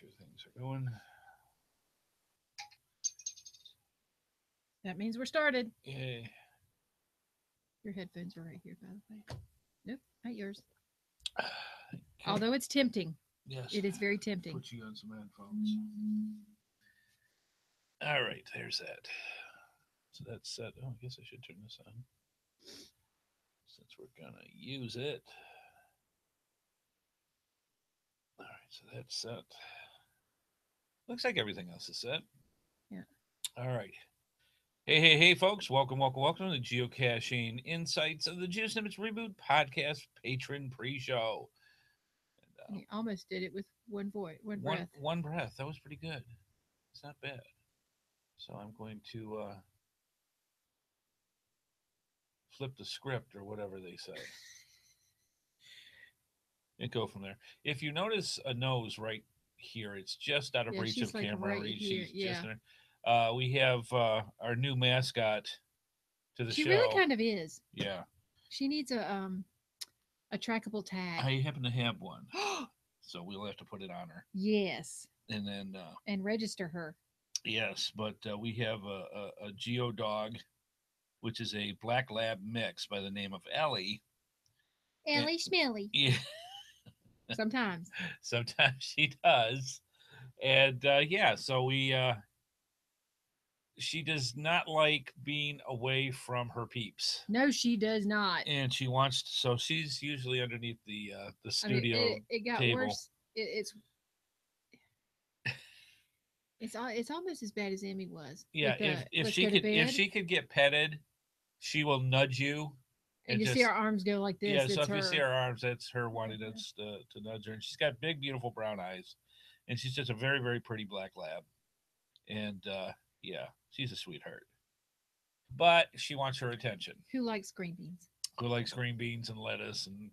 sure things are going. That means we're started. Yay. Your headphones are right here, by the way. Nope, not yours. Okay. Although it's tempting. Yes. It is very tempting. Put you on some headphones. All right, there's that. So that's set. Oh, I guess I should turn this on since we're gonna use it. All right, so that's set. Looks like everything else is set. Yeah. All right. Hey, folks. Welcome to the Geocaching Insights of the GeoSnippits Reboot Podcast patron pre-show. And he almost did it with one voice, one breath. One breath. That was pretty good. It's not bad. So I'm going to flip the script or whatever they say. And go from there. If you notice a nose right here, it's just out of reach of like camera right reach. here. She's just we have our new mascot to the show. She really kind of is. Yeah. She needs a trackable tag. I happen to have one. So we'll have to put it on her. Yes. And then and register her. Yes, but we have a Geo dog, which is a black lab mix by the name of Ellie. Ellie Schmilly. Yeah. Sometimes she does. And so we she does not like being away from her peeps. No, she does not. And she wants so she's usually underneath the studio it got table. Worse. It's almost as bad as Emmy was. Yeah, if she could get petted, she will nudge you. And you see her arms go like this. Yeah, so if you see her arms, that's her wanting us to nudge her. And she's got big, beautiful brown eyes. And she's just a very, very pretty black lab. And, she's a sweetheart. But she wants her attention. Who likes green beans? Who likes green beans and lettuce and...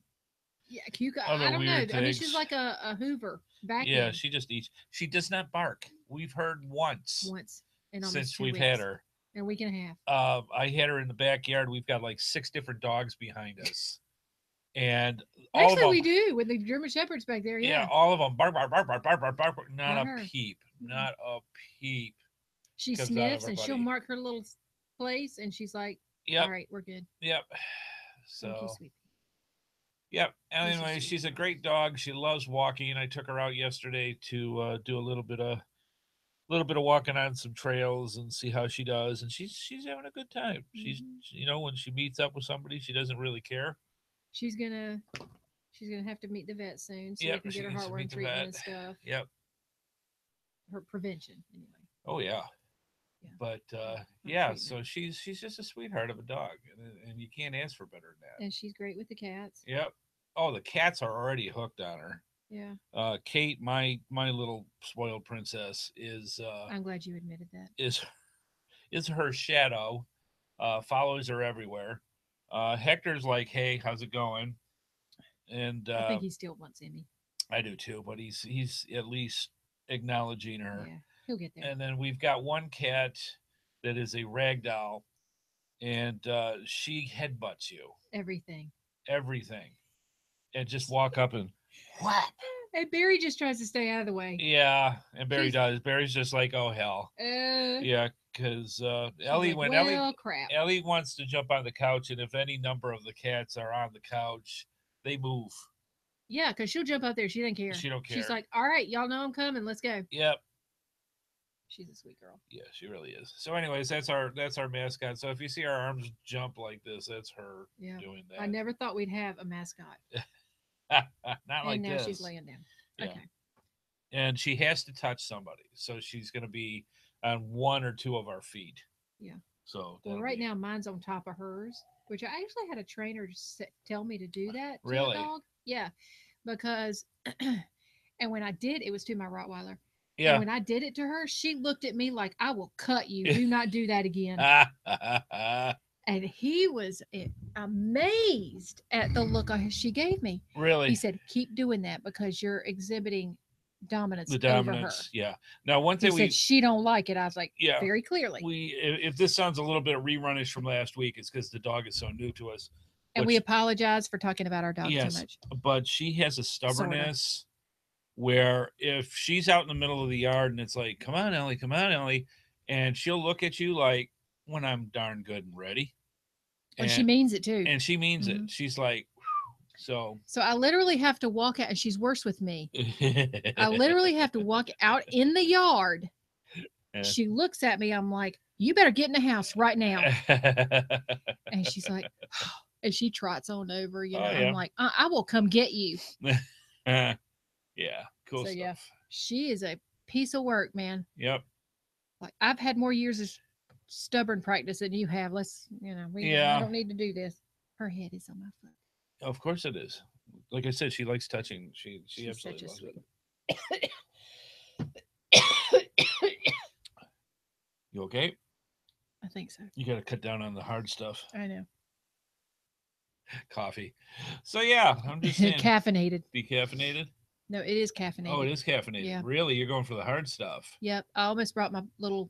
Yeah, cucumber. I don't know. Things. I mean, she's like a Hoover vacuum. Yeah, she just eats. She does not bark. We've heard once. Since we've had her. A week and a half. I had her in the backyard. We've got like 6 different dogs behind us, and all actually of them, we do with the German Shepherds back there. Yeah, all of them bark. Not a peep. Not a peep. She sniffs and she'll mark her little place, and she's like, "Yep, all right, we're good." Yep. So. Yep. Anyway, she's a great dog. She loves walking. I took her out yesterday to do a little bit of walking on some trails and see how she does, and she's having a good time. She's when she meets up with somebody, she doesn't really care. She's gonna have to meet the vet soon, so they can get her heartworm treatment and stuff. Yep. Her prevention anyway. Oh yeah. But so she's just a sweetheart of a dog, and you can't ask for better than that. And she's great with the cats. Yep. Oh, the cats are already hooked on her. Yeah. Kate, my little spoiled princess, is. I'm glad you admitted that. Is her shadow, follows her everywhere. Hector's like, "Hey, how's it going?" And I think he still wants Emmy. I do too, but he's at least acknowledging her. Yeah, he'll get there. And then we've got one cat that is a rag doll, and she headbutts you. Everything. And just walk up and whap. And Barry just tries to stay out of the way. Yeah, and Barry does. Barry's just like, "Oh hell." Yeah, because Ellie, Ellie wants to jump on the couch, and if any number of the cats are on the couch, they move. Yeah, because she'll jump up there. She doesn't care. She don't care. She's like, "All right, y'all know I'm coming. Let's go." Yep. She's a sweet girl. Yeah, she really is. So, anyways, that's our mascot. So, if you see our arms jump like this, that's her doing that. I never thought we'd have a mascot. Not like this. And now she's laying down. Yeah. Okay. And she has to touch somebody, so she's going to be on 1 or 2 of our feet. Yeah. So. Well, right now mine's on top of hers, which I actually had a trainer tell me to do that. To really? The dog. Yeah, because, and when I did, it was to my Rottweiler. Yeah. And when I did it to her, she looked at me like, "I will cut you. Do not do that again." And he was amazed at the look she gave me. Really? He said, "Keep doing that because you're exhibiting dominance over her." Yeah. Now, one thing he said she don't like it. I was like, very clearly. If this sounds a little bit rerunish from last week, it's because the dog is so new to us. And we apologize for talking about our dog too much. But she has a stubbornness where if she's out in the middle of the yard and it's like, come on, Ellie, come on, Ellie. And she'll look at you like, when I'm darn good and ready. And she means it too. And she means it. She's like, so I literally have to walk out, and she's worse with me. I literally have to walk out in the yard. She looks at me. I'm like, you better get in the house right now. And she's like, oh, and she trots on over. You know, I'm like, I will come get you. Yeah, cool stuff. Yeah, she is a piece of work, man. Yep. Like, I've had more years of stubborn practice than you have. I don't need to do this. Her head is on my foot. Of course it is. Like I said, she likes touching. She's absolutely loves it. You okay? I think so. You got to cut down on the hard stuff. I know. Coffee. So yeah, I'm just saying. Caffeinated. Decaffeinated? No, it is caffeinated. Oh, it is caffeinated. Yeah. Really? You're going for the hard stuff. Yep. I almost brought my little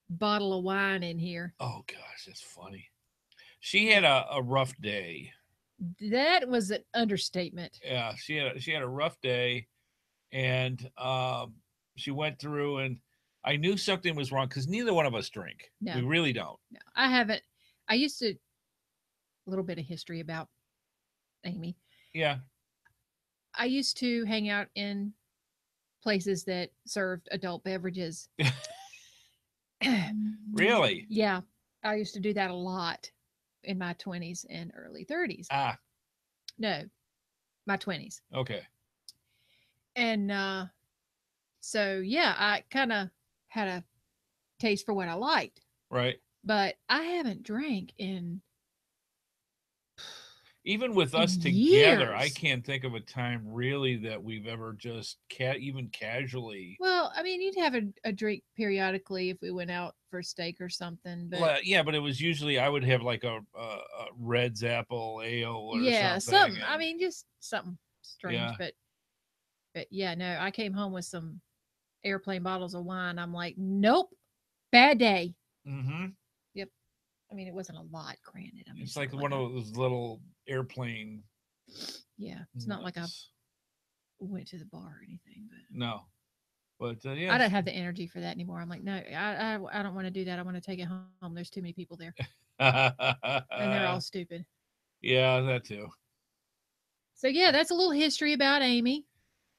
bottle of wine in here. Oh gosh, that's funny. She had a rough day. That was an understatement. Yeah, she had a rough day, and she went through, and I knew something was wrong because neither one of us drink. No. We really don't. No, I haven't. I used to. A little bit of history about Amy. Yeah. I used to hang out in places that served adult beverages. Really? Yeah. I used to do that a lot in my 20s and early 30s. No, my 20s. Okay. And so, yeah, I kind of had a taste for what I liked. Right. But I haven't drank in... Even with us together, I can't think of a time really that we've ever just even casually. Well, I mean, you'd have a drink periodically if we went out for steak or something. But well, yeah, but it was usually I would have like a Red's Apple Ale or something. I mean, just something strange. Yeah. But yeah, no, I came home with some airplane bottles of wine. I'm like, nope, bad day. Mm-hmm. Yep. I mean, it wasn't a lot, granted. I mean, it's like one of those little airplane. Yeah, it's not like I went to the bar or anything. But no, but yeah, I don't have the energy for that anymore. I'm like, no, I don't want to do that. I want to take it home. There's too many people there, and they're all stupid. Yeah, that too. So yeah, that's a little history about Amy.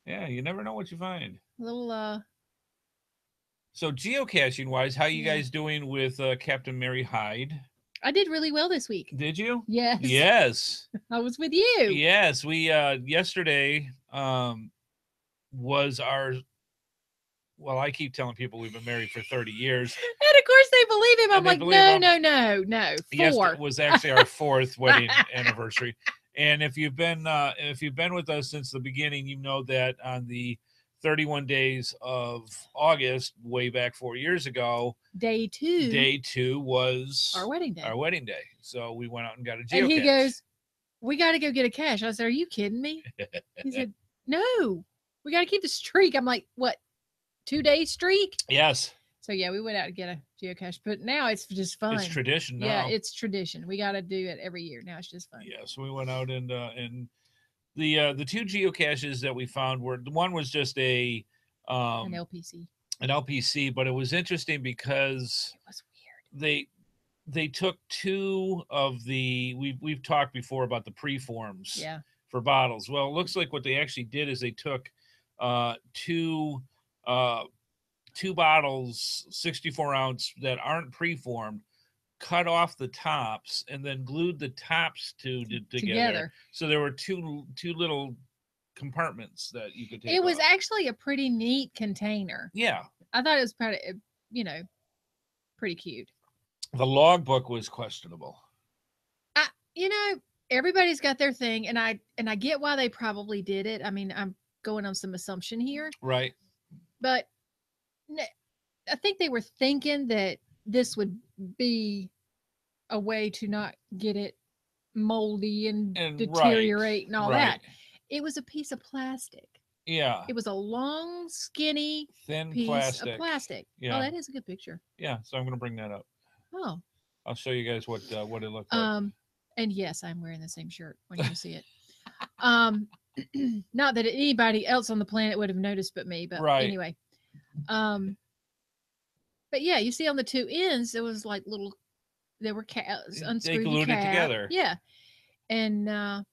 Yeah, you never know what you find. A little So geocaching wise, how you guys doing with Captain Mary Hyde? I did really well this week. Did you? Yes. Yes. I was with you. Yes, we yesterday was our. Well, I keep telling people we've been married for 30 years. And of course they believe him. I'm like, no. 4. Yes, it was actually our 4th wedding anniversary. And if you've been with us since the beginning, you know that on the 31 days of August, way back 4 years ago, Day 2 was our wedding day. So we went out and got a geocache. And he goes, we got to go get a cache. I said, are you kidding me? He said, no, we got to keep the streak. I'm like, what, 2-day streak? Yes. So yeah, we went out to get a geocache, but now it's just fun. It's tradition now. Yeah, it's tradition. We got to do it every year. Now it's just fun. Yeah, so we went out and the 2 geocaches that we found were, the one was just an LPC, but it was interesting because it was weird. They took 2 of the we've talked before about the preforms for bottles. Well, it looks like what they actually did is they took 2 bottles 64 ounce that aren't preformed, cut off the tops, and then glued the tops together. So there were two little compartments that you could take. It was actually a pretty neat container. Yeah, I thought it was pretty cute. The logbook was questionable. Everybody's got their thing, and I get why they probably did it. I mean, I'm going on some assumption here, right? But I think they were thinking that this would be a way to not get it moldy and deteriorate and all that. It was a piece of plastic. Yeah. It was a long, skinny, thin piece of plastic. Yeah. Oh, that is a good picture. Yeah, so I'm going to bring that up. Oh. I'll show you guys what it looked like. And yes, I'm wearing the same shirt when you see it. Not that anybody else on the planet would have noticed but me, but Right. anyway. But yeah, you see on the two ends, there was like little, there were They unscrewed the glued it cap. together. Yeah. And, but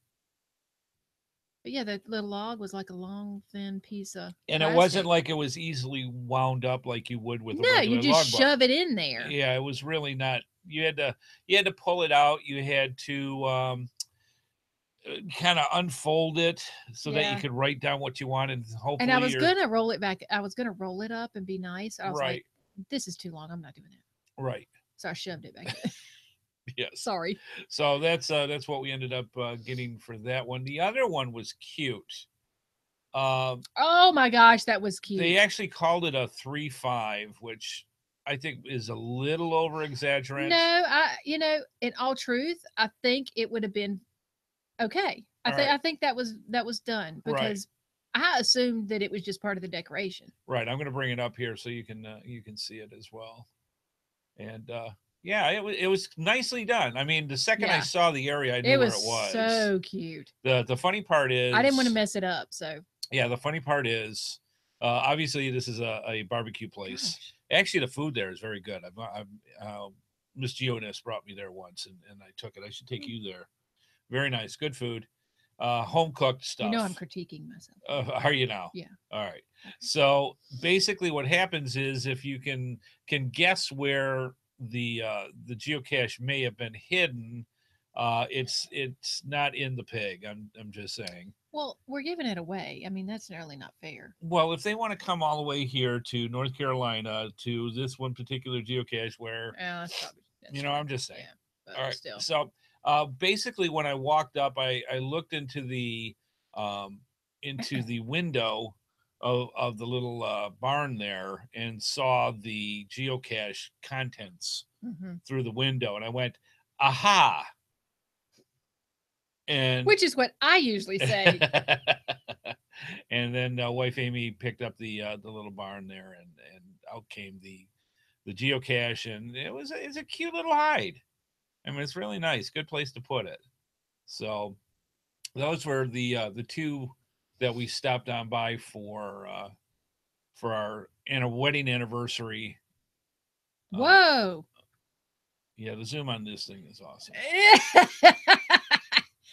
yeah, the little log was like a long, thin piece of And plastic. it wasn't like it was easily wound up like you would with a regular you just log shove bar. it in there. Yeah, it was really not. You had to pull it out. You had to kind of unfold it so that you could write down what you wanted. Hopefully, and I was gonna roll it back. I was gonna roll it up and be nice. I was right. like, "This is too long. I'm not doing that." Right. So I shoved it back in. Yes. Sorry. So that's what we ended up getting for that one. The other one was cute. Oh my gosh, that was cute. They actually called it a 3.5, which I think is a little over exaggerated. No, in all truth, I think it would have been okay. I think that was done because I assumed that it was just part of the decoration. Right. I'm going to bring it up here so you can see it as well. And yeah, it was nicely done. I mean, the second I saw the area, I knew where it was. So cute. The funny part is I didn't want to mess it up, so yeah. The funny part is, obviously, this is a barbecue place. Gosh. Actually, the food there is very good. Miss Geonis brought me there once, and I took it. I should take you there. Very nice, good food, home cooked stuff. You know, I'm critiquing myself. Are you now? Yeah. All right. So basically, what happens is if you can guess where the geocache may have been hidden, it's not in the pig. I'm just saying. Well, we're giving it away. I mean, that's really not fair. Well, if they want to come all the way here to North Carolina to this one particular geocache where, that's probably, I'm just saying. Yeah, all right. Still. So basically, when I walked up, I looked into the window of the little barn there and saw the geocache contents through the window, and I went, "Aha!" And which is what I usually say. And then wife Amy picked up the little barn there, and out came the geocache, and it's a cute little hide. I mean, it's really nice. Good place to put it. So those were the two that we stopped on by for our wedding anniversary. Whoa! Yeah, the zoom on this thing is awesome.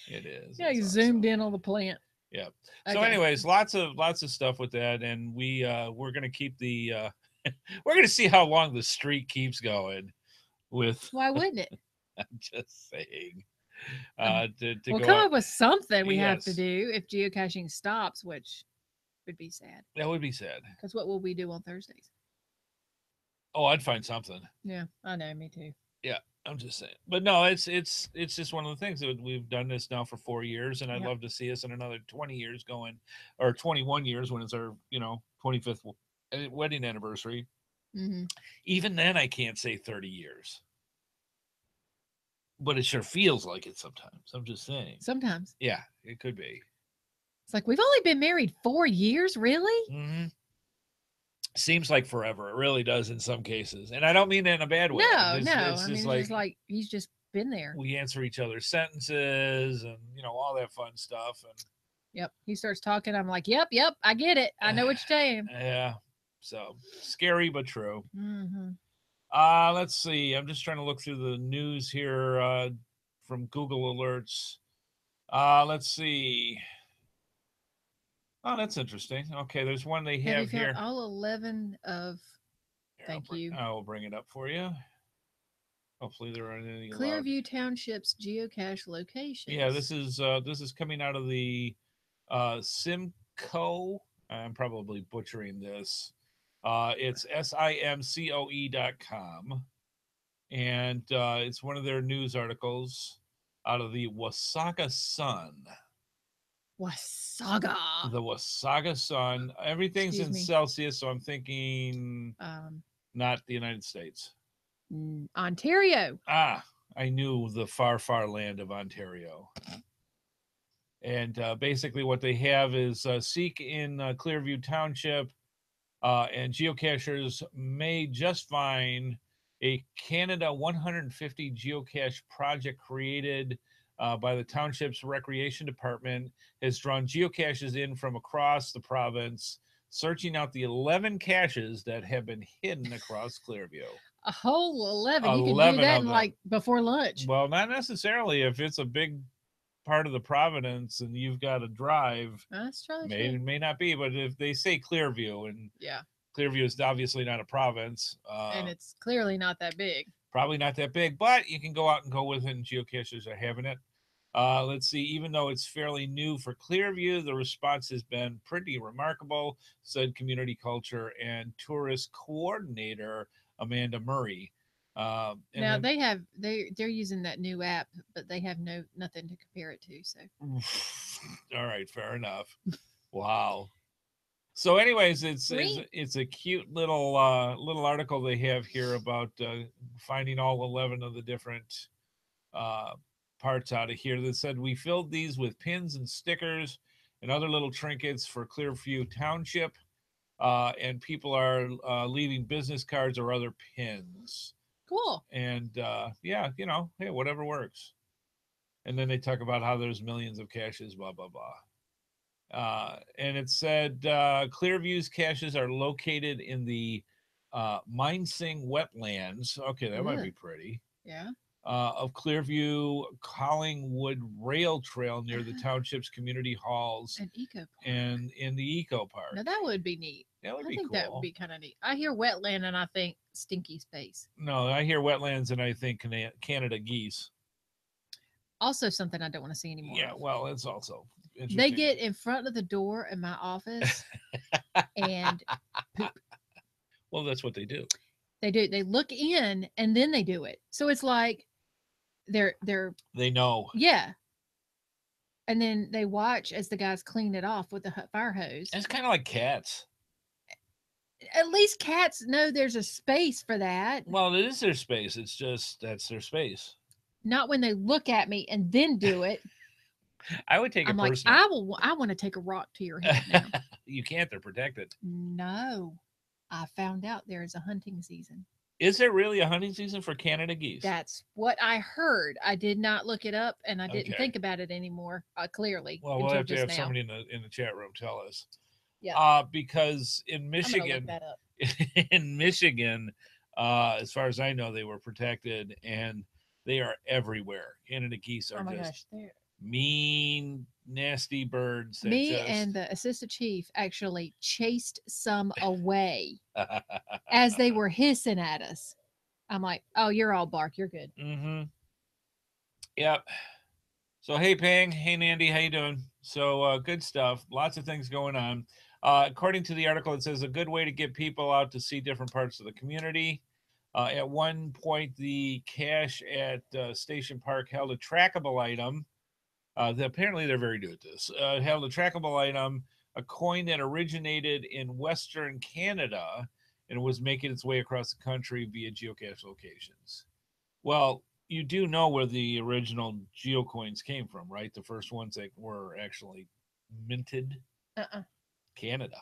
It is. Yeah, you zoomed in on the plant. Yeah. So, anyways, lots of stuff with that, and we're gonna keep the we're gonna see how long the streak keeps going. With why wouldn't it? I'm just saying. We'll come up with something we have to do if geocaching stops, which would be sad. That would be sad. Because what will we do on Thursdays? Oh, I'd find something. Yeah, I know. Me too. Yeah, I'm just saying. But no, it's just one of the things that we've done this now for 4 years, and I'd love to see us in another 20 years going, or 21 years when it's our 25th wedding anniversary. Mm-hmm. Even then, I can't say 30 years. But it sure feels like it sometimes. I'm just saying. Sometimes. Yeah, it could be. It's like, we've only been married 4 years, really? Mm-hmm. Seems like forever. It really does in some cases. And I don't mean that in a bad way. No. It's just like he's just been there. We answer each other's sentences and, all that fun stuff. And yep. He starts talking. I'm like, yep, I get it. I know what you're saying. Yeah. So, scary but true. Mm-hmm. Let's see. I'm just trying to look through the news here from Google Alerts. Let's see. Oh, that's interesting. Okay, there's one they have here. All 11 of. Thank you. I will bring it up for you. Hopefully there aren't any. Clearview Township's geocache locations. Yeah, this is coming out of the Simcoe. I'm probably butchering this. It's simcoe.com, and it's one of their news articles out of the Wasaga Sun. Wasaga. The Wasaga Sun. Everything's in Celsius, so I'm thinking not the United States. Ontario. I knew the far, far land of Ontario. And basically what they have is seek in Clearview Township, and geocachers may just find a Canada 150 geocache project created by the township's recreation department has drawn geocaches in from across the province, searching out the 11 caches that have been hidden across Clearview. A whole 11. You can do 11 that of in them. like before lunch. Well, not necessarily. If it's a big part of the province and you've got to drive, That's true. may not be. But if they say Clearview, and Clearview is obviously not a province, and it's clearly not that big. Probably not that big, but you can go out and go with it, and geocachers are having it. Let's see, even though it's fairly new for Clearview, the response has been pretty remarkable, said community culture and tourist coordinator Amanda Murray. Now they're using that new app, but they have nothing to compare it to. So, all right, fair enough. Wow. So, anyways, it's a cute little article they have here about finding all 11 of the different parts out of here. That said, we filled these with pins and stickers and other little trinkets for Clearview Township, and people are leaving business cards or other pins. Cool. And hey, whatever works. And then they talk about how there's millions of caches, blah blah blah. And it said Clearview's caches are located in the Minesing wetlands. Okay, that might be pretty. Yeah. Of Clearview Collingwood Rail Trail near the township's community halls and in the eco park. Now that would be neat. That would be cool. That would be kind of neat. I hear wetland and I think stinky space. No, I hear wetlands and I think Canada geese. Also something I don't want to see anymore. Yeah, well, it's also interesting. They get in front of the door in my office and poop. Well, that's what they do. They do. They look in and then they do it. So it's like they know. Yeah. And then they watch as the guys clean it off with the fire hose. It's kind of like cats. At least cats know there's a space for that. Well, it is their space. It's just that's their space. Not when they look at me and then do it. I would take it personal. I want to take a rock to your head now. You can't. They're protected. No. I found out there is a hunting season. Is there really a hunting season for Canada geese? That's what I heard. I did not look it up, and I didn't think about it anymore. Clearly, well, we'll have to have somebody in the chat room tell us. Yeah. Because in Michigan, in Michigan, as far as I know, they were protected, and they are everywhere. Canada geese are just mean, nasty birds. And the assistant chief actually chased some away as they were hissing at us. I'm like, oh, you're all bark. You're good. Mm-hmm. Yep. So, hey, Pang. Hey, Nandy. How you doing? So, good stuff. Lots of things going on. According to the article, it says a good way to get people out to see different parts of the community. At one point, the cache at Station Park held a trackable item. Apparently, they're very good at this. Held a trackable item, a coin that originated in Western Canada and was making its way across the country via geocache locations. Well, you do know where the original geocoins came from, right? The first ones that were actually minted? Canada.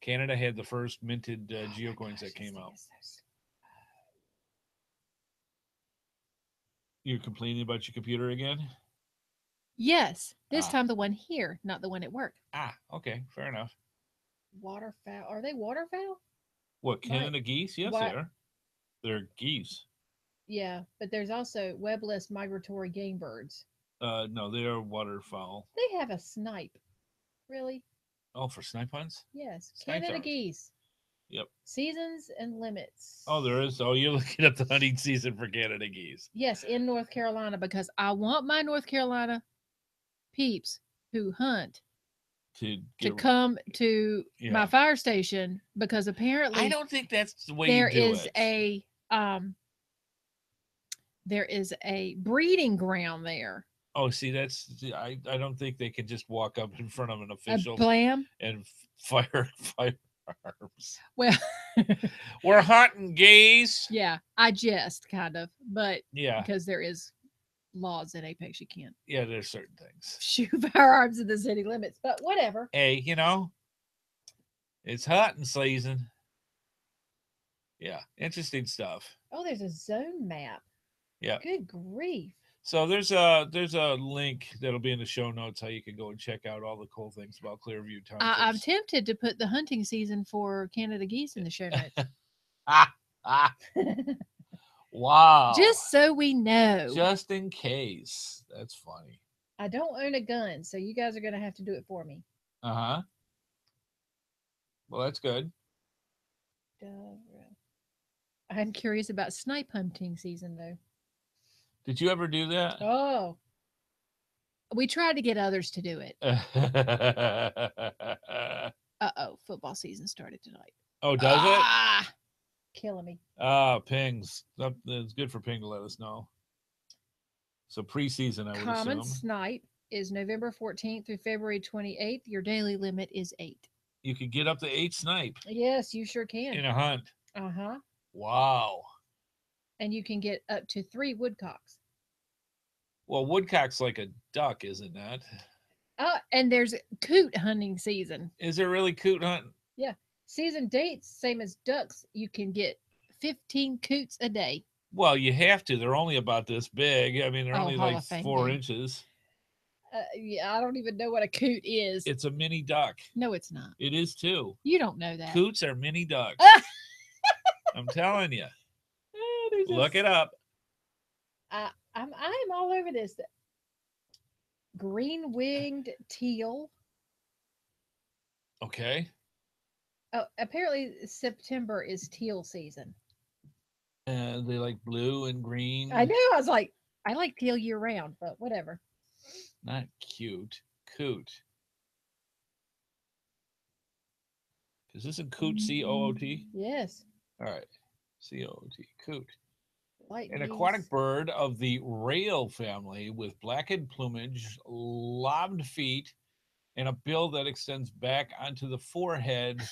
Canada had the first minted geocoins that came out. You're complaining about your computer again? Yes. This time the one here, not the one at work. Okay. Fair enough. Waterfowl. Are they waterfowl? What, Canada geese? Yes, they are. They're geese. Yeah, but there's also webless migratory game birds. No, they are waterfowl. They have a snipe. Really? Oh, for snipe hunts? Yes. Canada geese. Yep. Seasons and limits. Oh, there is. Oh, you're looking at the hunting season for Canada geese. Yes, in North Carolina, because I want my North Carolina peeps who hunt to come to my fire station, because apparently I don't think that's the way there you do is it. There is a breeding ground there. Oh, see, I don't think they can just walk up in front of an official and fire firearms. Well, we're hunting geese. Yeah, I jest kind of, but yeah, because there is laws in Apex, you can't. Yeah, there's certain things. Shoot firearms in the city limits, but whatever. Hey, it's hunting season. Yeah, interesting stuff. Oh, there's a zone map. Yeah. Good grief. So there's a link that'll be in the show notes how you can go and check out all the cool things about Clearview I'm Townships. tempted to put the hunting season for Canada geese in the show notes. Wow. Just so we know. Just in case. That's funny. I don't own a gun, so you guys are going to have to do it for me. Uh-huh. Well, that's good. I'm curious about snipe hunting season, though. Did you ever do that? Oh. We tried to get others to do it. Uh-oh, football season started tonight. Oh, does it? Killing me. Pings. It's good for Ping to let us know. So preseason, I would Common assume. snipe is November 14th through February 28th. Your daily limit is 8. You could get up to 8 snipe. Yes, you sure can. In a hunt. Uh-huh. Wow. And you can get up to 3 woodcocks. Well, woodcock's like a duck, isn't that? Oh, and there's coot hunting season. Is there really coot hunting? Yeah. Season dates, same as ducks. You can get 15 coots a day. Well, you have to. They're only about this big. I mean, they're only like 4 inches. Yeah, I don't even know what a coot is. It's a mini duck. No, it's not. It is too. You don't know that. Coots are mini ducks. I'm telling you. Look it up. I'm all over this. Green-winged teal. Okay. Oh, apparently September is teal season. They like blue and green. I know. I was like, I like teal year round, but whatever. Not cute. Coot. Is this a coot? C-O-O-T? Yes. All right. C-O-O-T. Coot. White An aquatic bird of the rail family with blackened plumage, lobbed feet, and a bill that extends back onto the forehead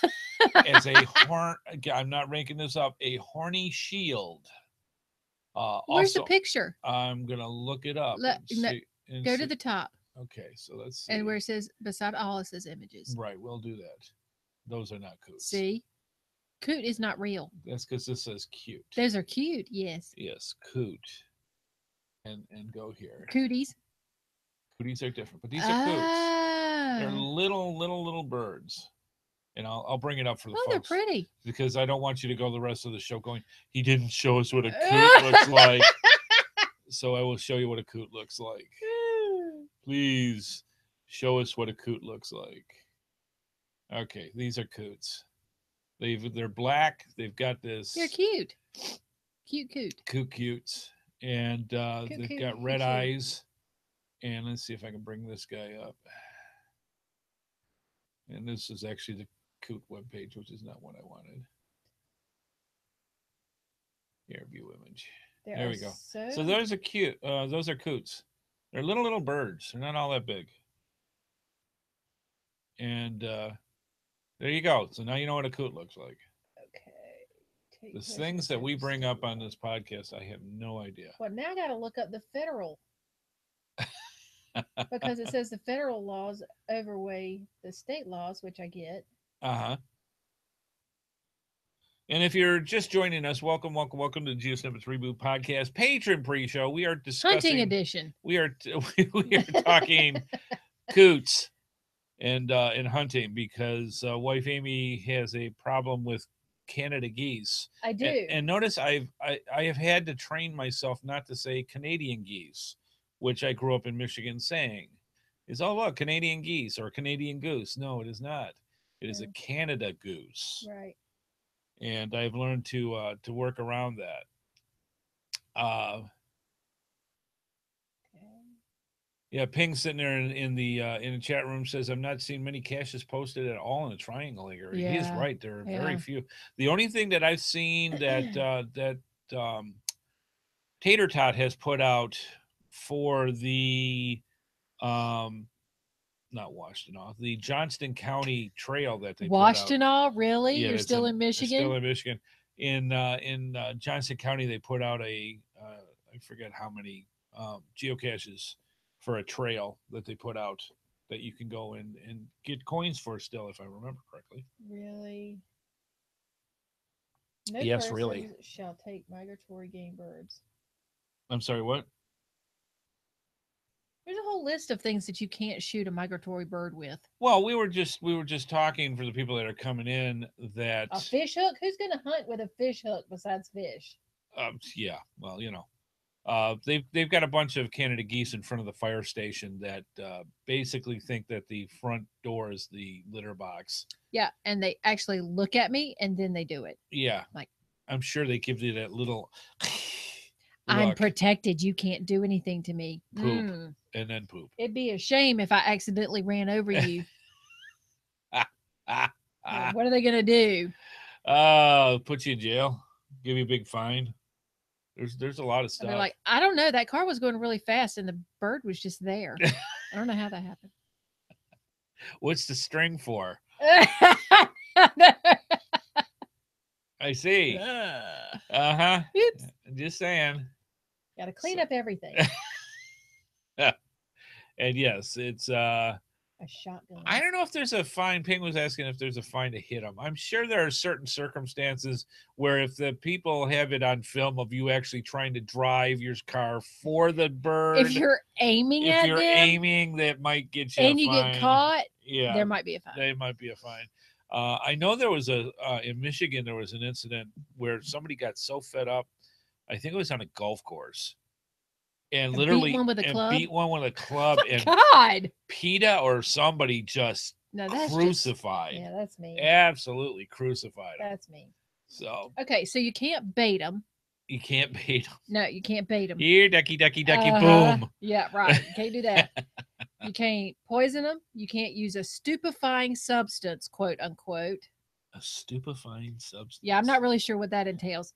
as a horn. I'm not ranking this up. A horny shield. Where's the picture? I'm gonna look it up. Go to the top. Okay, so let's see. And where it says beside all it says images. Right, we'll do that. Those are not coots. See, coot is not real. That's because this says cute. Those are cute. Yes. Yes, coot. And go here. Cooties. Cooties are different, but these are coots. They're little birds. And I'll bring it up for the folks. They're pretty. Because I don't want you to go the rest of the show going, he didn't show us what a coot looks like. So I will show you what a coot looks like. Please show us what a coot looks like. Okay, these are coots. They're black. They've got this. They're cute. Cute. Coots. And they've got red eyes. And let's see if I can bring this guy up. And this is actually the coot webpage, which is not what I wanted. Here, view image. There we go. So those are cute. Those are coots. They're little birds. They're not all that big. And there you go. So now you know what a coot looks like. Okay. The things that we bring up on this podcast, I have no idea. Well, now I got to look up the federal. Because it says the federal laws overweigh the state laws, which I get. Uh-huh. And if you're just joining us, welcome to the GeoSnippits Reboot Podcast Patron Pre-Show. We are discussing hunting edition. We are talking coots and hunting because wife Amy has a problem with Canada geese. I do. And notice I have had to train myself not to say Canadian geese, which I grew up in Michigan saying. Is, oh, look, Canadian geese or Canadian goose. No, it is not. It is a Canada goose. Right. And I've learned to work around that. Yeah, Ping sitting there in the chat room says, I'm not seeing many caches posted at all in the triangle area. Yeah. He is right. There are very few. The only thing that I've seen that Tater Tot has put out for the not Washtenaw, the Johnston County Trail that they Washtenaw, really? Yeah, you're still in Michigan? Still in Michigan. In Johnston County, they put out I forget how many geocaches for a trail that they put out that you can go and get coins for still, if I remember correctly. Really? Yes, really. Shall take migratory game birds. I'm sorry, what? There's a whole list of things that you can't shoot a migratory bird with. Well, we were just talking for the people that are coming in that a fish hook. Who's going to hunt with a fish hook besides fish? Yeah, well, they've got a bunch of Canada geese in front of the fire station that basically think that the front door is the litter box. Yeah, and they actually look at me and then they do it. Yeah, like I'm sure they give you that little. I'm protected. You can't do anything to me. Poop and then poop. It'd be a shame if I accidentally ran over you. What are they gonna do? Put you in jail. Give you a big fine. There's a lot of stuff. And they're like, I don't know. That car was going really fast, and the bird was just there. I don't know how that happened. What's the string for? I see. Uh-huh. Oops. I'm just saying. Got to clean up everything. And yes, it's a shotgun. I don't know if there's a fine. Ping was asking if there's a fine to hit them. I'm sure there are certain circumstances where if the people have it on film of you actually trying to drive your car for the bird, if you're aiming at them, that might get you. And a you fine. get caught. Yeah, there might be a fine. There might be a fine. I know there was in Michigan there was an incident where somebody got so fed up. I think it was on a golf course. And literally beat one with a club. And God, PETA or somebody just crucified. Yeah, that's me. Absolutely crucified them. That's me. So okay, so you can't bait them. You can't bait them. No, you can't bait them. Here, ducky, boom. Yeah, right. You can't do that. You can't poison them. You can't use a stupefying substance, quote unquote. A stupefying substance. Yeah, I'm not really sure what that entails.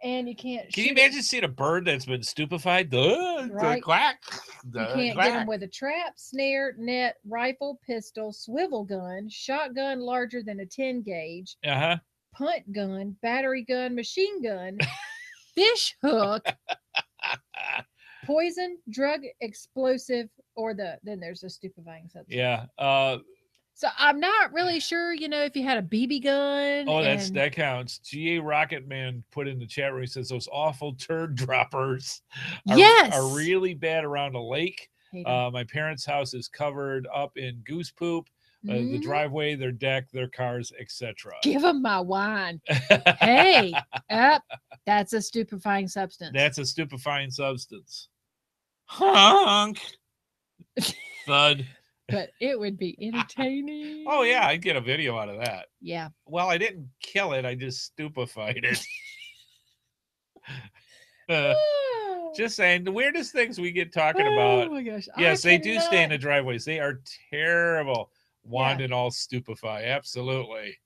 And you can't. Can you imagine seeing a bird that's been stupefied? The quack. You can't get them with a trap, snare, net, rifle, pistol, swivel gun, shotgun larger than a 10 gauge, punt gun, battery gun, machine gun, fish hook, poison, drug, explosive, or then there's a stupefying substance. Yeah. So I'm not really sure, if you had a BB gun. Oh, that counts. GA Rocket Man put in the chat room. He says those awful turd droppers are really bad around a lake. My parents' house is covered up in goose poop. The driveway, their deck, their cars, etc. Give them my wine. Hey, that's a stupefying substance. That's a stupefying substance. Honk. Thud. But it would be entertaining. Oh, yeah. I'd get a video out of that. Yeah. Well, I didn't kill it. I just stupefied it. Just saying. The weirdest things we get talking about. Oh, my gosh. Yes, they do stay in the driveways. They are terrible. Wand and all stupefy. Absolutely.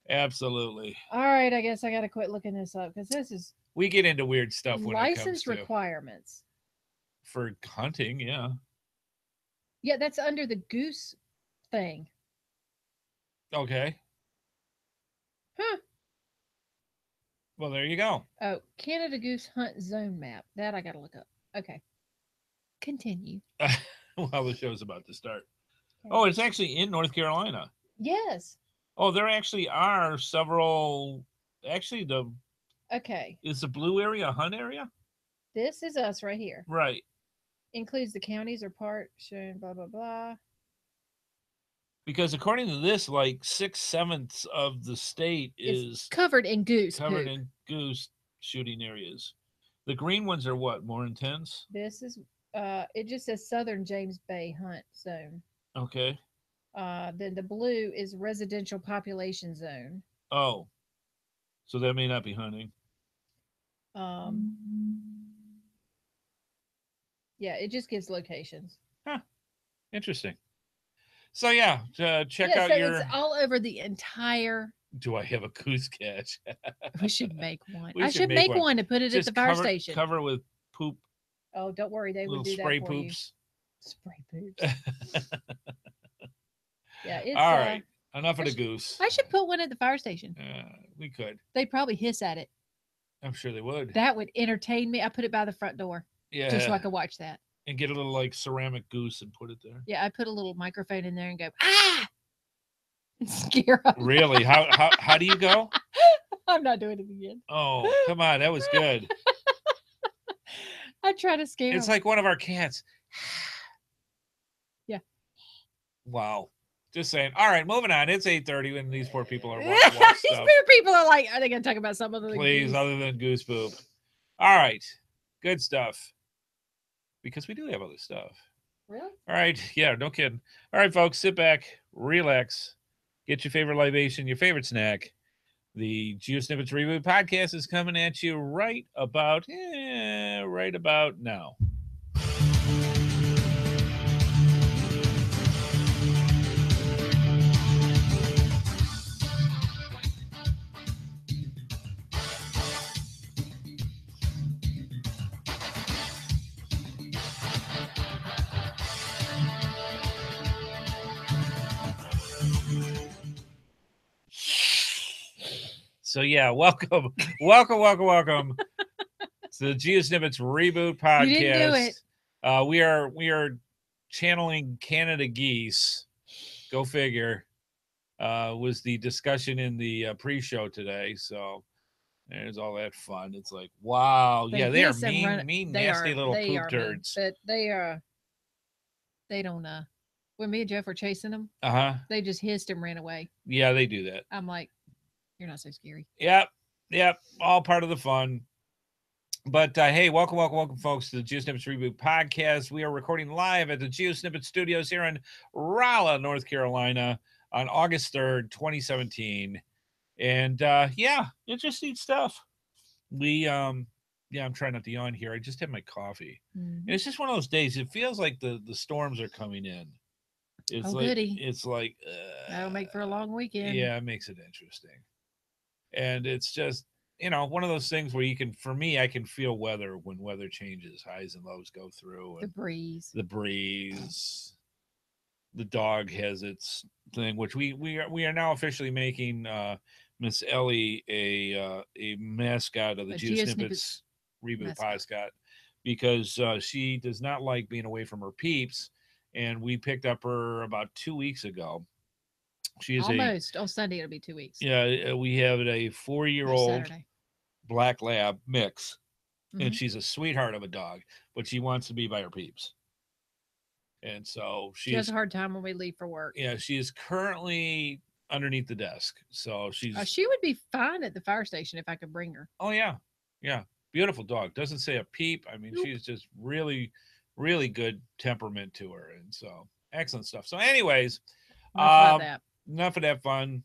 Absolutely. All right. I guess I got to quit looking this up because this is. We get into weird stuff when it comes to license requirements. For hunting, yeah. Yeah, that's under the goose thing. Okay. Huh. Well, there you go. Oh, Canada Goose Hunt Zone Map. That I got to look up. Okay. Continue. Well, the show's about to start. Okay. Oh, it's actually in North Carolina. Yes. Oh, there actually are several. Actually, Okay. Is the blue area a hunt area? This is us right here. Right. Includes the counties or part shown, blah, blah, blah. Because according to this, like 6/7 of the state is covered in goose. Covered in goose shooting areas. The green ones are what? More intense? This is, it just says Southern James Bay Hunt Zone. Okay. Then the blue is residential population zone. Oh. So that may not be hunting. Yeah, it just gives locations. Huh. Interesting. So yeah, check out your. It's all over the entire. Do I have a goose catch? We should make one. I should make one to put it just at the fire station. Cover with poop. Oh, don't worry, they would do that spray for poops. You. Spray poops. Yeah, it's all right. Enough of the goose. I should put one at the fire station. We could. They'd probably hiss at it. I'm sure they would. That would entertain me. I put it by the front door. Yeah. Just so I could watch that. And get a little like ceramic goose and put it there. Yeah, I put a little microphone in there and go, ah! And scare them. Really? How do you go? I'm not doing it again. Oh, come on. That was good. I try to scare It's him. like one of our cats. Yeah. Wow. Just saying. All right, moving on. It's 8:30 when these poor people are watching These stuff. poor people are like, are they going to talk about something other than Please, goose? other than goose poop. All right. Good stuff. Because we do have other stuff. Really? All right. Yeah, no kidding. All right, folks, sit back, relax, get your favorite libation, your favorite snack. The GeoSnippits Reboot Podcast is coming at you right about now. So yeah, welcome to the GeoSnippits Reboot Podcast. You didn't do it. We are channeling Canada geese. Go figure. Was the discussion in the pre-show today. So there's all that fun. It's like, wow, yeah, they are mean, nasty little poop turds. But they don't. When me and Jeff were chasing them, they just hissed and ran away. Yeah, they do that. I'm like, you're not so scary. Yep, all part of the fun. But hey, welcome, folks, to the GeoSnippits Reboot Podcast. We are recording live at the GeoSnippets Studios here in Raleigh, North Carolina, on August 3rd, 2017. And yeah, interesting stuff. I'm trying not to yawn here. I just had my coffee. And it's just one of those days. It feels like the storms are coming in. It's goody. It's like that'll make for a long weekend. Yeah, it makes it interesting. And it's just, one of those things where I can feel weather when weather changes, highs and lows go through. And the breeze. The dog has its thing, which we are now officially making Miss Ellie a mascot of the GeoSnippets Reboot Podcast, because she does not like being away from her peeps, and we picked up her about 2 weeks ago. She is almost on Sunday. It'll be 2 weeks. Yeah, we have a 4-year-old black lab mix, and she's a sweetheart of a dog, but she wants to be by her peeps. And so she has a hard time when we leave for work. Yeah, she is currently underneath the desk. So she would be fine at the fire station if I could bring her. Oh, yeah. Yeah. Beautiful dog. Doesn't say a peep. I mean, she's just really, really good temperament to her. And so excellent stuff. So anyways, enough of that fun.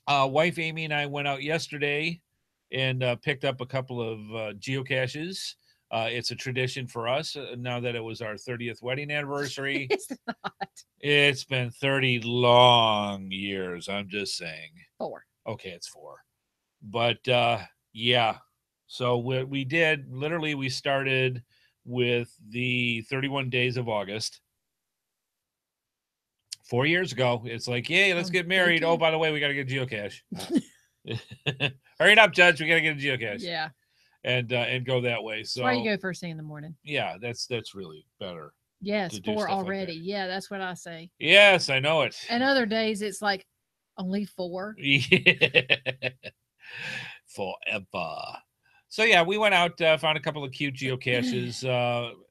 Wife Amy and I went out yesterday and picked up a couple of geocaches. It's a tradition for us now that it was our 30th wedding anniversary. It's not. It's been 30 long years. I'm just saying. 4. Okay, it's 4. But yeah. So we did, literally, we started with the 31 days of August. 4 years ago. It's like, yay, let's get married. Oh, by the way, we got to get a geocache. Hurry it up, Judge. We got to get a geocache. Yeah. And go that way. So why you go first thing in the morning? Yeah, that's really better. Yes, 4 already. Like yeah, that's what I say. Yes, I know it. And other days it's like only 4. Yeah. Forever. So yeah, we went out, found a couple of cute geocaches,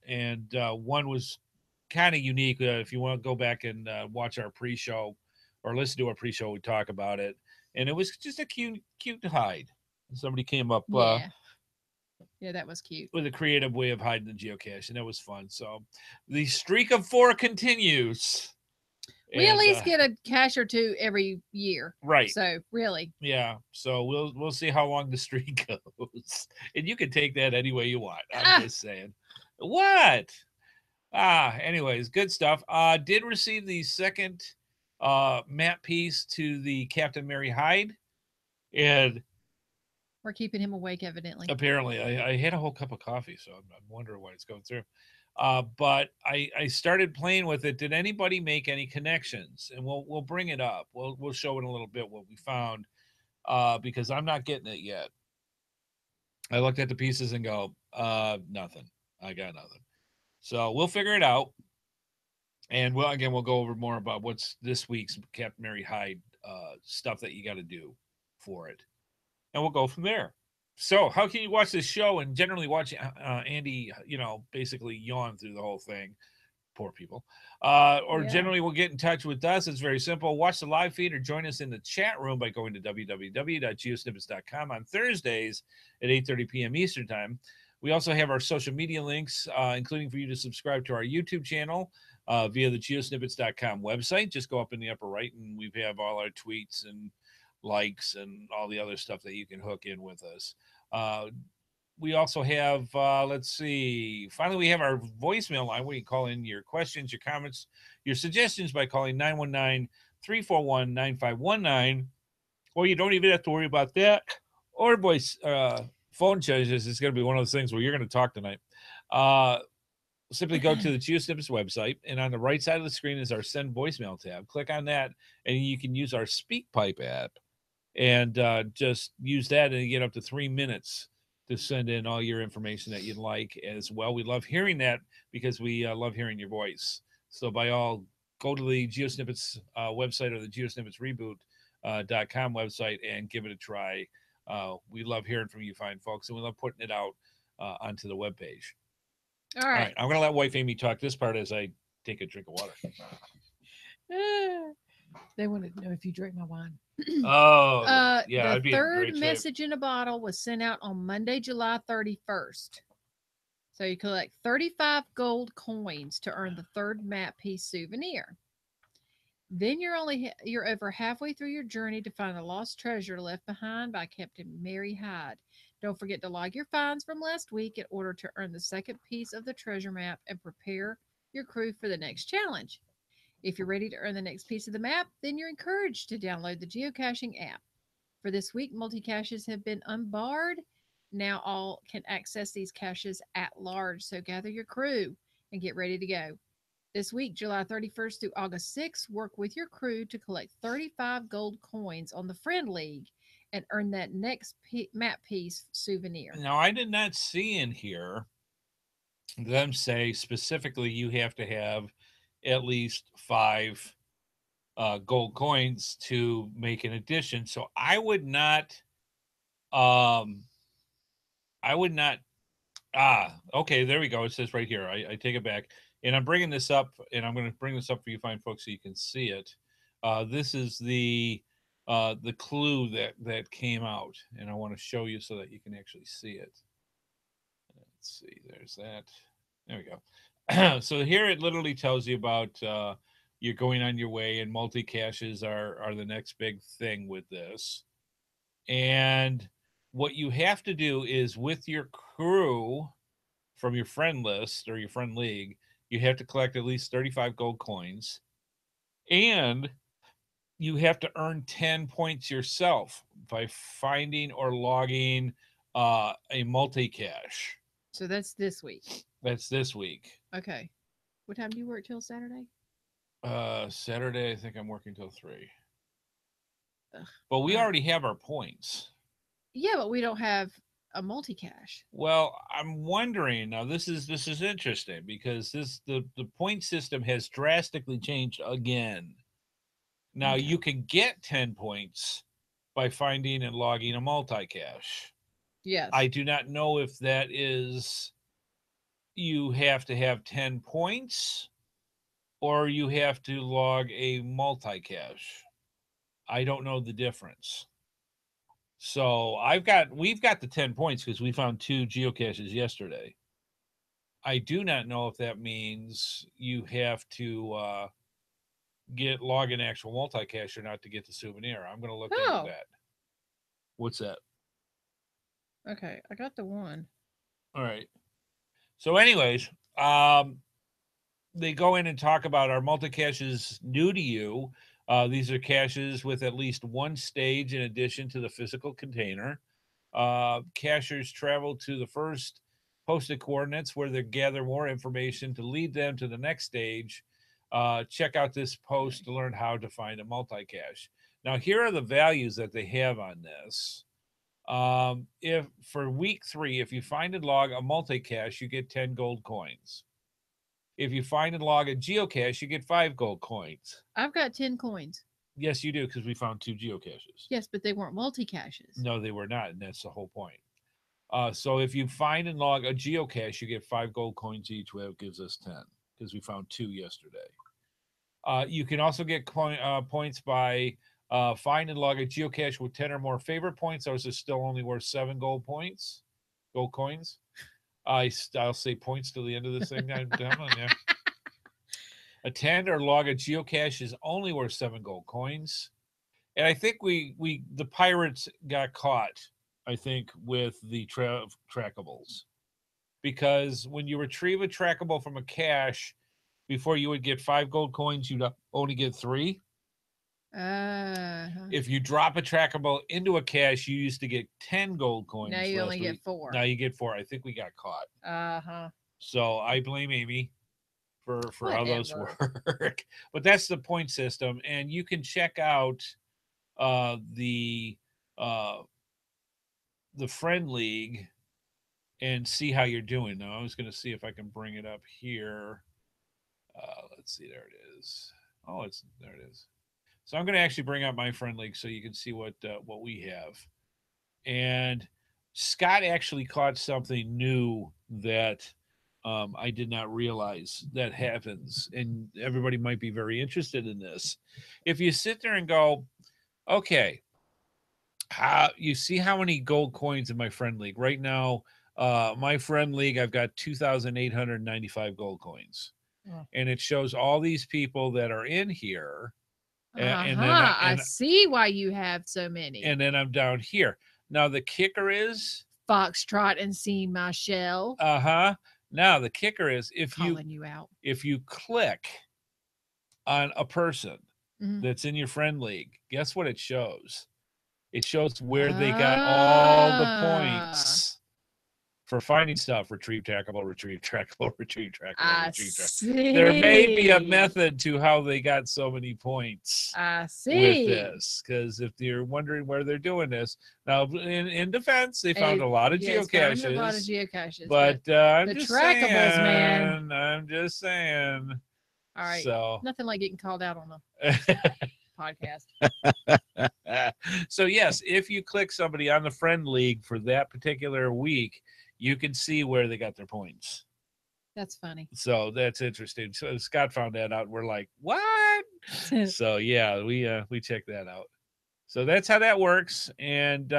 and one was kind of unique. If you want to go back and watch our pre-show or listen to our pre-show, we talk about it. And it was just a cute hide. Somebody came up. Yeah, that was cute. With a creative way of hiding the geocache, and that was fun. So the streak of 4 continues. We at least get a cache or 2 every year. Right. So really. Yeah. So we'll see how long the streak goes. And you can take that any way you want. I'm just saying. What? Anyways, good stuff. Did receive the second map piece to the Captain Mary Hyde. And we're keeping him awake, evidently. Apparently. I had a whole cup of coffee, so I'm wondering why it's going through. But I started playing with it. Did anybody make any connections? And we'll bring it up. We'll show in a little bit what we found, because I'm not getting it yet. I looked at the pieces and go, nothing. I got nothing. So we'll figure it out. And we'll go over more about what's this week's Captain Mary Hyde stuff that you got to do for it. And we'll go from there. So how can you watch this show and generally watch Andy, basically yawn through the whole thing? Poor people. Or generally will get in touch with us. It's very simple. Watch the live feed or join us in the chat room by going to www.geosnippits.com on Thursdays at 8:30 p.m. Eastern Time. We also have our social media links, including for you to subscribe to our YouTube channel via the geosnippits.com website. Just go up in the upper right, and we have all our tweets and likes and all the other stuff that you can hook in with us. We also have, finally, we have our voicemail line where you call in your questions, your comments, your suggestions by calling 919-341-9519. Or you don't even have to worry about that. Or voice phone charges is going to be one of those things where you're going to talk tonight. Simply go to the GeoSnippits website, and on the right side of the screen is our Send Voicemail tab. Click on that, and you can use our SpeakPipe app and just use that, and you get up to 3 minutes to send in all your information that you'd like as well. We love hearing that because we love hearing your voice. So by all, go to the GeoSnippits website or the GeoSnippits Reboot.com website and give it a try. We love hearing from you fine folks, and we love putting it out onto the webpage. All right. I'm going to let wife Amy talk this part as I take a drink of water. They wanted to know if you drink my wine. The third message in a bottle was sent out on Monday, July 31st. So you collect 35 gold coins to earn the third map piece souvenir. Then you're over halfway through your journey to find a lost treasure left behind by Captain Mary Hyde. Don't forget to log your finds from last week in order to earn the second piece of the treasure map and prepare your crew for the next challenge. If you're ready to earn the next piece of the map, then you're encouraged to download the geocaching app. For this week, multi-caches have been unbarred. Now all can access these caches at large, so gather your crew and get ready to go. This week, July 31st through August 6th, work with your crew to collect 35 gold coins on the Friend League and earn that next map piece souvenir. Now, I did not see in here them say specifically you have to have at least 5 gold coins to make an addition. So I would not. Okay, there we go. It says right here. I take it back, and I'm bringing this up, and I'm going to bring this up for you fine folks so you can see it. This is the clue that came out, and I want to show you so that you can actually see it. Let's see. There's that. There we go. So here it literally tells you about you're going on your way, and multi-caches are the next big thing with this. And what you have to do is with your crew from your friend list or your friend league, you have to collect at least 35 gold coins. And you have to earn 10 points yourself by finding or logging a multi-cache. So that's this week. That's this week. Okay. What time do you work till Saturday? Saturday, I think I'm working till 3. Ugh. But we already have our points. Yeah, but we don't have a multi-cache. Well, I'm wondering now. This is interesting because the point system has drastically changed again. Now you can get 10 points by finding and logging a multi-cache. Yes. I do not know if that is you have to have 10 points or you have to log a multi-cache. I don't know the difference. So we've got the 10 points because we found 2 geocaches yesterday. I do not know if that means you have to log an actual multi-cache or not to get the souvenir. I'm going to look into that. What's that? Okay, I got the one. All right. So anyways, they go in and talk about our multi-caches new to you. These are caches with at least one stage in addition to the physical container. Cachers travel to the first posted coordinates where they gather more information to lead them to the next stage. Check out this post to learn how to find a multi-cache. Now, here are the values that they have on this. If for week 3, if you find and log a multi-cache, you get 10 gold coins. If you find and log a geocache, you get 5 gold coins. I've got 10 coins. Yes, you do, because we found 2 geocaches. Yes, but they weren't multi-caches. No, they were not, and that's the whole point. So if you find and log a geocache, you get 5 gold coins each. Well, it gives us 10 because we found 2 yesterday. You can also get points by find and log a geocache with 10 or more favorite points. Those are still only worth 7 gold coins. I'll say points till the end of this thing. I'm on there. Attend or log a geocache is only worth 7 gold coins. And I think the pirates got caught, I think, with the trackables. Because when you retrieve a trackable from a cache, before you would get 5 gold coins, you'd only get 3. If you drop a trackable into a cache, you used to get 10 gold coins. Now you only get 4. Now you get 4. I think we got caught. So I blame Amy for how those work. But that's the point system, and you can check out the friend league and see how you're doing. Now I was going to see if I can bring it up here. Let's see. There it is. Oh, there it is. So I'm going to actually bring up my friend league so you can see what we have. And Scott actually caught something new that I did not realize that happens, and everybody might be very interested in this. If you sit there and go, okay, you see how many gold coins in my friend league right now? My friend league, I've got 2,895 gold coins. And it shows all these people that are in here. And then I see why you have so many. And then I'm down here. Now the kicker is Foxtrot and See My Shell. Now the kicker is if you click on a person that's in your friend league, guess what it shows? It shows where they got all the points for finding stuff. Retrieve trackable, retrieve trackable, retrieve trackable, retrieve trackable. There may be a method to how they got so many points. With this, because if you're wondering where they're doing this, now in defense, they found a lot of geocaches. A lot of geocaches, but I'm just trackables, saying, man. I'm just saying. All right. So nothing like getting called out on a podcast. So yes, if you click somebody on the friend league for that particular week, you can see where they got their points. That's funny. So that's interesting. So Scott found that out. We're like, what? So yeah, we checked that out. So that's how that works. And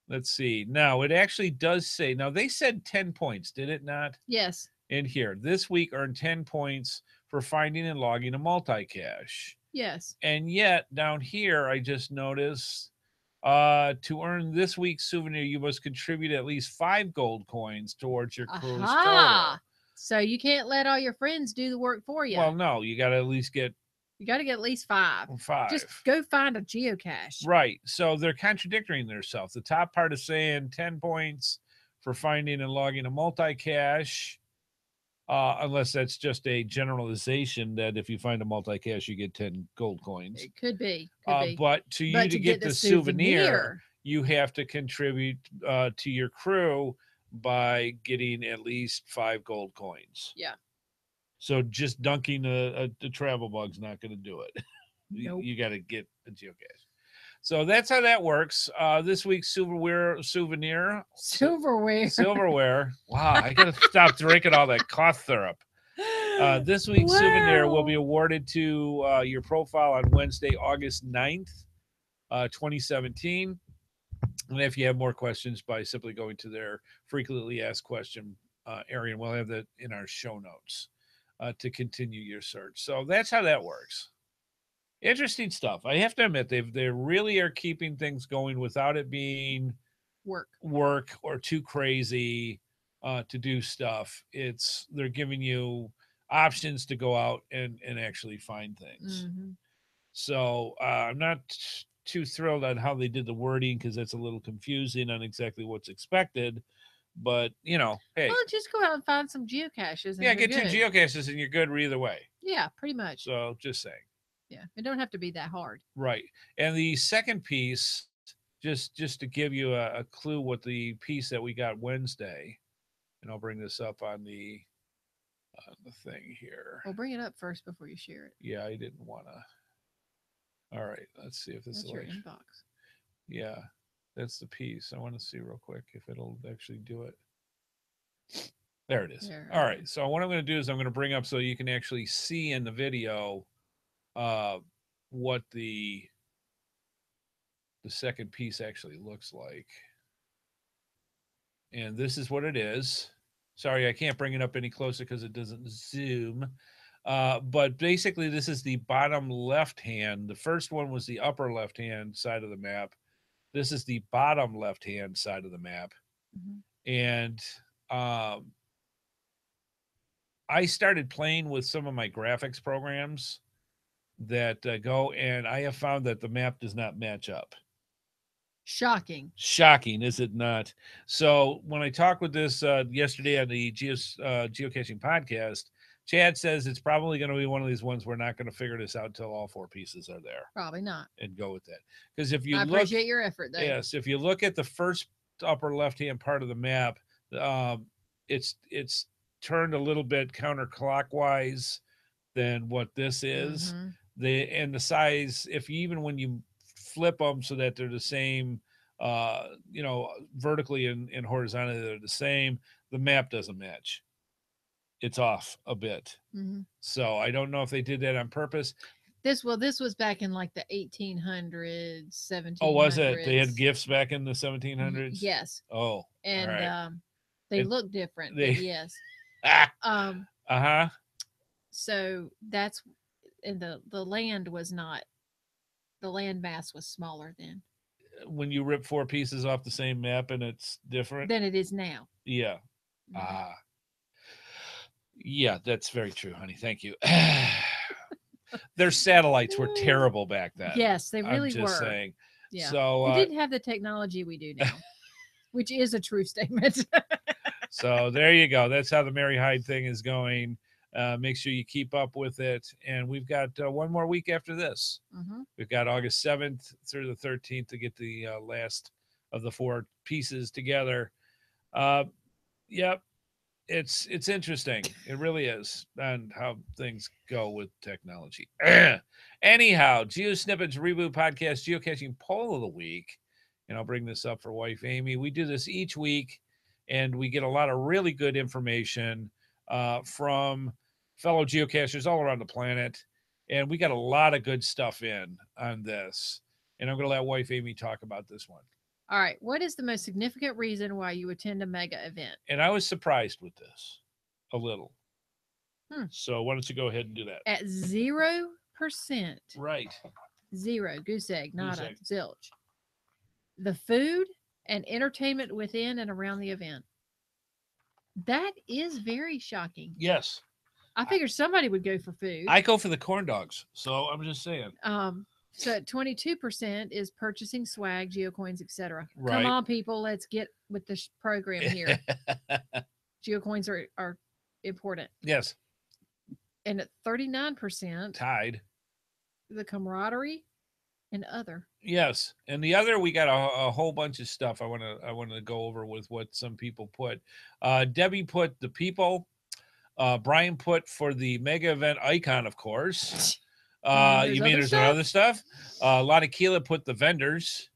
let's see. Now it actually does say. Now they said 10 points, did it not? Yes. In here, this week earned 10 points for finding and logging a multi-cache. Yes. And yet down here, I just noticed. To earn this week's souvenir, you must contribute at least 5 gold coins towards your cruise total. So you can't let all your friends do the work for you. Well, no, you got to at least get. You got to get at least 5. 5. Just go find a geocache. Right. So they're contradicting themselves. The top part is saying 10 points for finding and logging a multi-cache. Unless that's just a generalization that if you find a multi-cache, you get 10 gold coins. It could be. But to get the souvenir, you have to contribute to your crew by getting at least 5 gold coins. Yeah. So just dunking a travel bug's not going to do it. Nope. You got to get a geocache. So that's how that works. This week's silverware. Wow, I got to stop drinking all that cough syrup. This week's souvenir will be awarded to your profile on Wednesday, August 9th, 2017. And if you have more questions, by simply going to their frequently asked question area, and we'll have that in our show notes to continue your search. So that's how that works. Interesting stuff. I have to admit, they really are keeping things going without it being work or too crazy to do stuff. They're giving you options to go out and actually find things. Mm-hmm. So I'm not too thrilled on how they did the wording because it's a little confusing on exactly what's expected. But, hey. Well, just go out and find some geocaches. Yeah, get 2 geocaches and you're good either way. Yeah, pretty much. So just saying. Yeah, it don't have to be that hard. Right. And the second piece, just to give you a clue what the piece that we got Wednesday, and I'll bring this up on the thing here. Well, bring it up first before you share it. Yeah, I didn't want to. All right, let's see if this is your inbox. Yeah. That's the piece. I want to see real quick if it'll actually do it. There it is. All right. So what I'm going to do is I'm going to bring up so you can actually see in the video what the second piece actually looks like. And this is what it is. Sorry, I can't bring it up any closer because it doesn't zoom. But basically, this is the bottom left hand. The first one was the upper left hand side of the map. This is the bottom left hand side of the map. Mm-hmm. And I started playing with some of my graphics programs that go, and I have found that the map does not match up. Shocking, is it not? So when I talked with this yesterday on the Geocaching podcast, Chad says it's probably going to be one of these ones we're not going to figure this out until all four pieces are there. Probably not. And go with that. Because if you appreciate your effort, though. Yes, if you look at the first upper left-hand part of the map, it's turned a little bit counterclockwise than what this is. Mm-hmm. The size, even when you flip them so that they're the same, vertically and horizontally they're the same, the map doesn't match. It's off a bit. Mm-hmm. So I don't know if they did that on purpose. This was back in like the 1800s, 1700s. Oh, was it? They had gifts back in the 1700s? Yes. Oh, and right. They look different, but yes. Uh-huh. So that's, and the land was not, the land mass was smaller then. When you rip four pieces off the same map and it's different? Than it is now. Yeah. Mm-hmm. Yeah, that's very true, honey. Thank you. Their satellites were terrible back then. Yes, they really were. I'm just saying. Yeah. So they didn't have the technology we do now, which is a true statement. So there you go. That's how the Mary Hyde thing is going. Make sure you keep up with it. And we've got one more week after this. Mm-hmm. We've got August 7th through the 13th to get the last of the four pieces together. Yep. It's interesting. It really is, and how things go with technology. Anyhow, GeoSnippits Reboot Podcast, Geocaching Poll of the Week. And I'll bring this up for wife Amy. We do this each week, and we get a lot of really good information from fellow geocachers all around the planet. And we got a lot of good stuff in on this. And I'm going to let wife Amy talk about this one. All right. What is the most significant reason why you attend a mega event? And I was surprised with this a little. So why don't you go ahead and do that? At 0%. Right. Zero. Goose egg. Nada. Zilch. The food and entertainment within and around the event. That is very shocking. Yes. I figured somebody would go for food. I go for the corn dogs. So I'm just saying. So at 22% is purchasing swag, geocoins, etc. Right. Come on, people, let's get with this program here. Geocoins are important. Yes. And at 39%, tied, the camaraderie and other. Yes, and the other, we got a whole bunch of stuff I want to go over with what some people put. Debbie put the people. Brian put for the mega event icon, of course. You mean there's other stuff? Lana Keela put the vendors.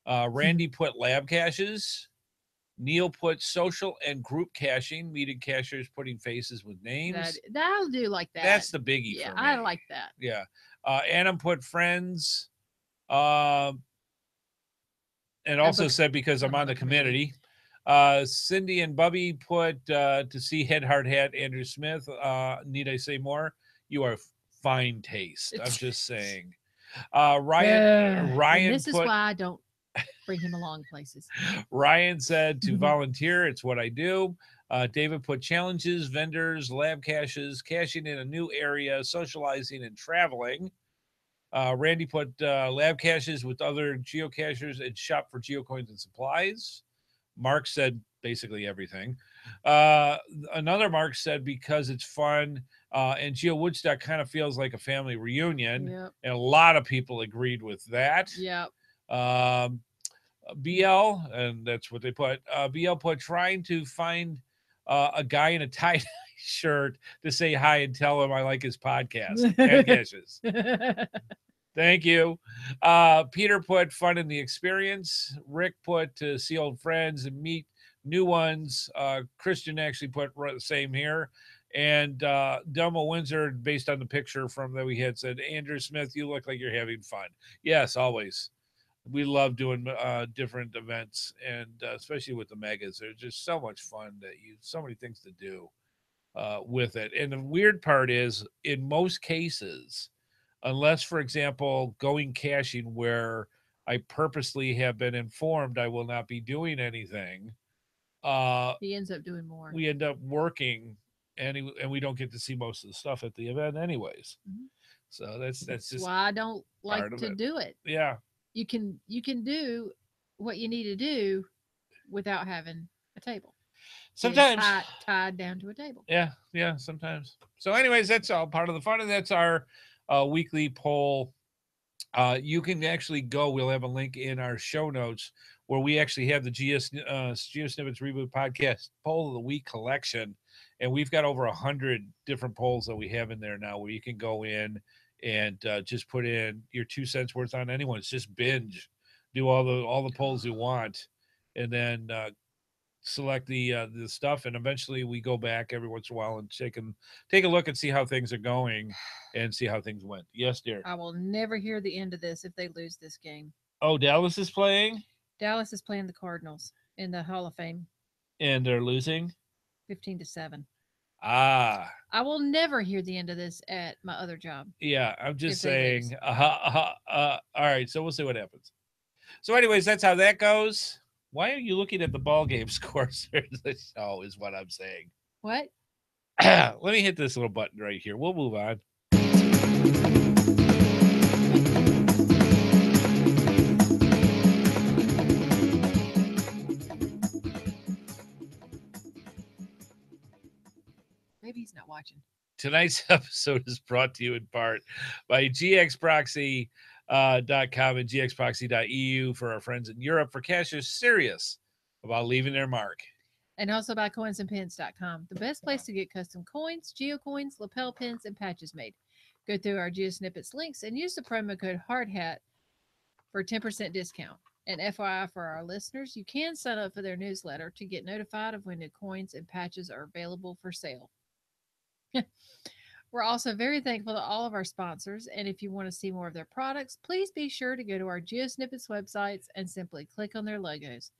Randy put lab caches. Neil put social and group caching, meeting cachers putting faces with names. That'll do like that. That's the biggie for me. I like that. Yeah. Adam put friends. And also said because I'm on the committee. Cindy and Bubby put to see HeadHardHat, Andrew Smith. Need I say more? You are fine taste. I'm just saying. Ryan this is why I don't bring him along places. Ryan said to volunteer. It's what I do. David put challenges, vendors, lab caches, caching in a new area, socializing and traveling. Randy put lab caches with other geocachers and shop for geocoins and supplies. Mark said basically everything. Another Mark said because it's fun, and Geo Woodstock kind of feels like a family reunion. Yep. And a lot of people agreed with that. Yep. BL, and that's what they put. BL put trying to find a guy in a tie-dye shirt to say hi and tell him I like his podcast. Head caches. Thank you. Peter put fun in the experience. Rick put to see old friends and meet new ones. Christian actually put the same here. And Delma Windsor, based on the picture from that we had, said, Andrew Smith, you look like you're having fun. Yes, always. We love doing different events, and especially with the megas. There's just so much fun so many things to do with it. And the weird part is, in most cases, unless, for example, going caching where I purposely have been informed I will not be doing anything, he ends up doing more. We end up working, and we don't get to see most of the stuff at the event, anyways. Mm-hmm. So that's just why I don't like to do it. Yeah, you can do what you need to do without having a table. Sometimes tied down to a table. Yeah, sometimes. So, anyways, that's all part of the fun, and that's our weekly poll. You can actually go. We'll have a link in our show notes where we actually have the GeoSnippits Reboot Podcast Poll of the Week collection, and we've got over 100 different polls that we have in there now, where you can go in and just put in your 2 cents worth on anyone. It's just binge, do all the polls you want, and then select the stuff, and eventually we go back every once in a while and take a look and see how things are going and see how things went. Yes, dear. I will never hear the end of this if they lose this game. Oh, Dallas is playing? Dallas is playing the Cardinals in the Hall of Fame. And they're losing? 15-7. Ah. I will never hear the end of this at my other job. Yeah, I'm just saying. All right, so we'll see what happens. So anyways, that's how that goes. Why are you looking at the ball game scores? Oh, is what I'm saying. What? Let me hit this little button right here. We'll move on. Maybe he's not watching. Tonight's episode is brought to you in part by GXProxy.com and gxproxy.eu for our friends in Europe, for cachers serious about leaving their mark. And also by coinsandpins.com, the best place to get custom coins, geocoins, lapel pins, and patches made. Go through our GeoSnippits links and use the promo code HeadHardHat for a 10% discount. And FYI for our listeners, you can sign up for their newsletter to get notified of when new coins and patches are available for sale. We're also very thankful to all of our sponsors, and if you want to see more of their products, please be sure to go to our GeoSnippits websites and simply click on their logos.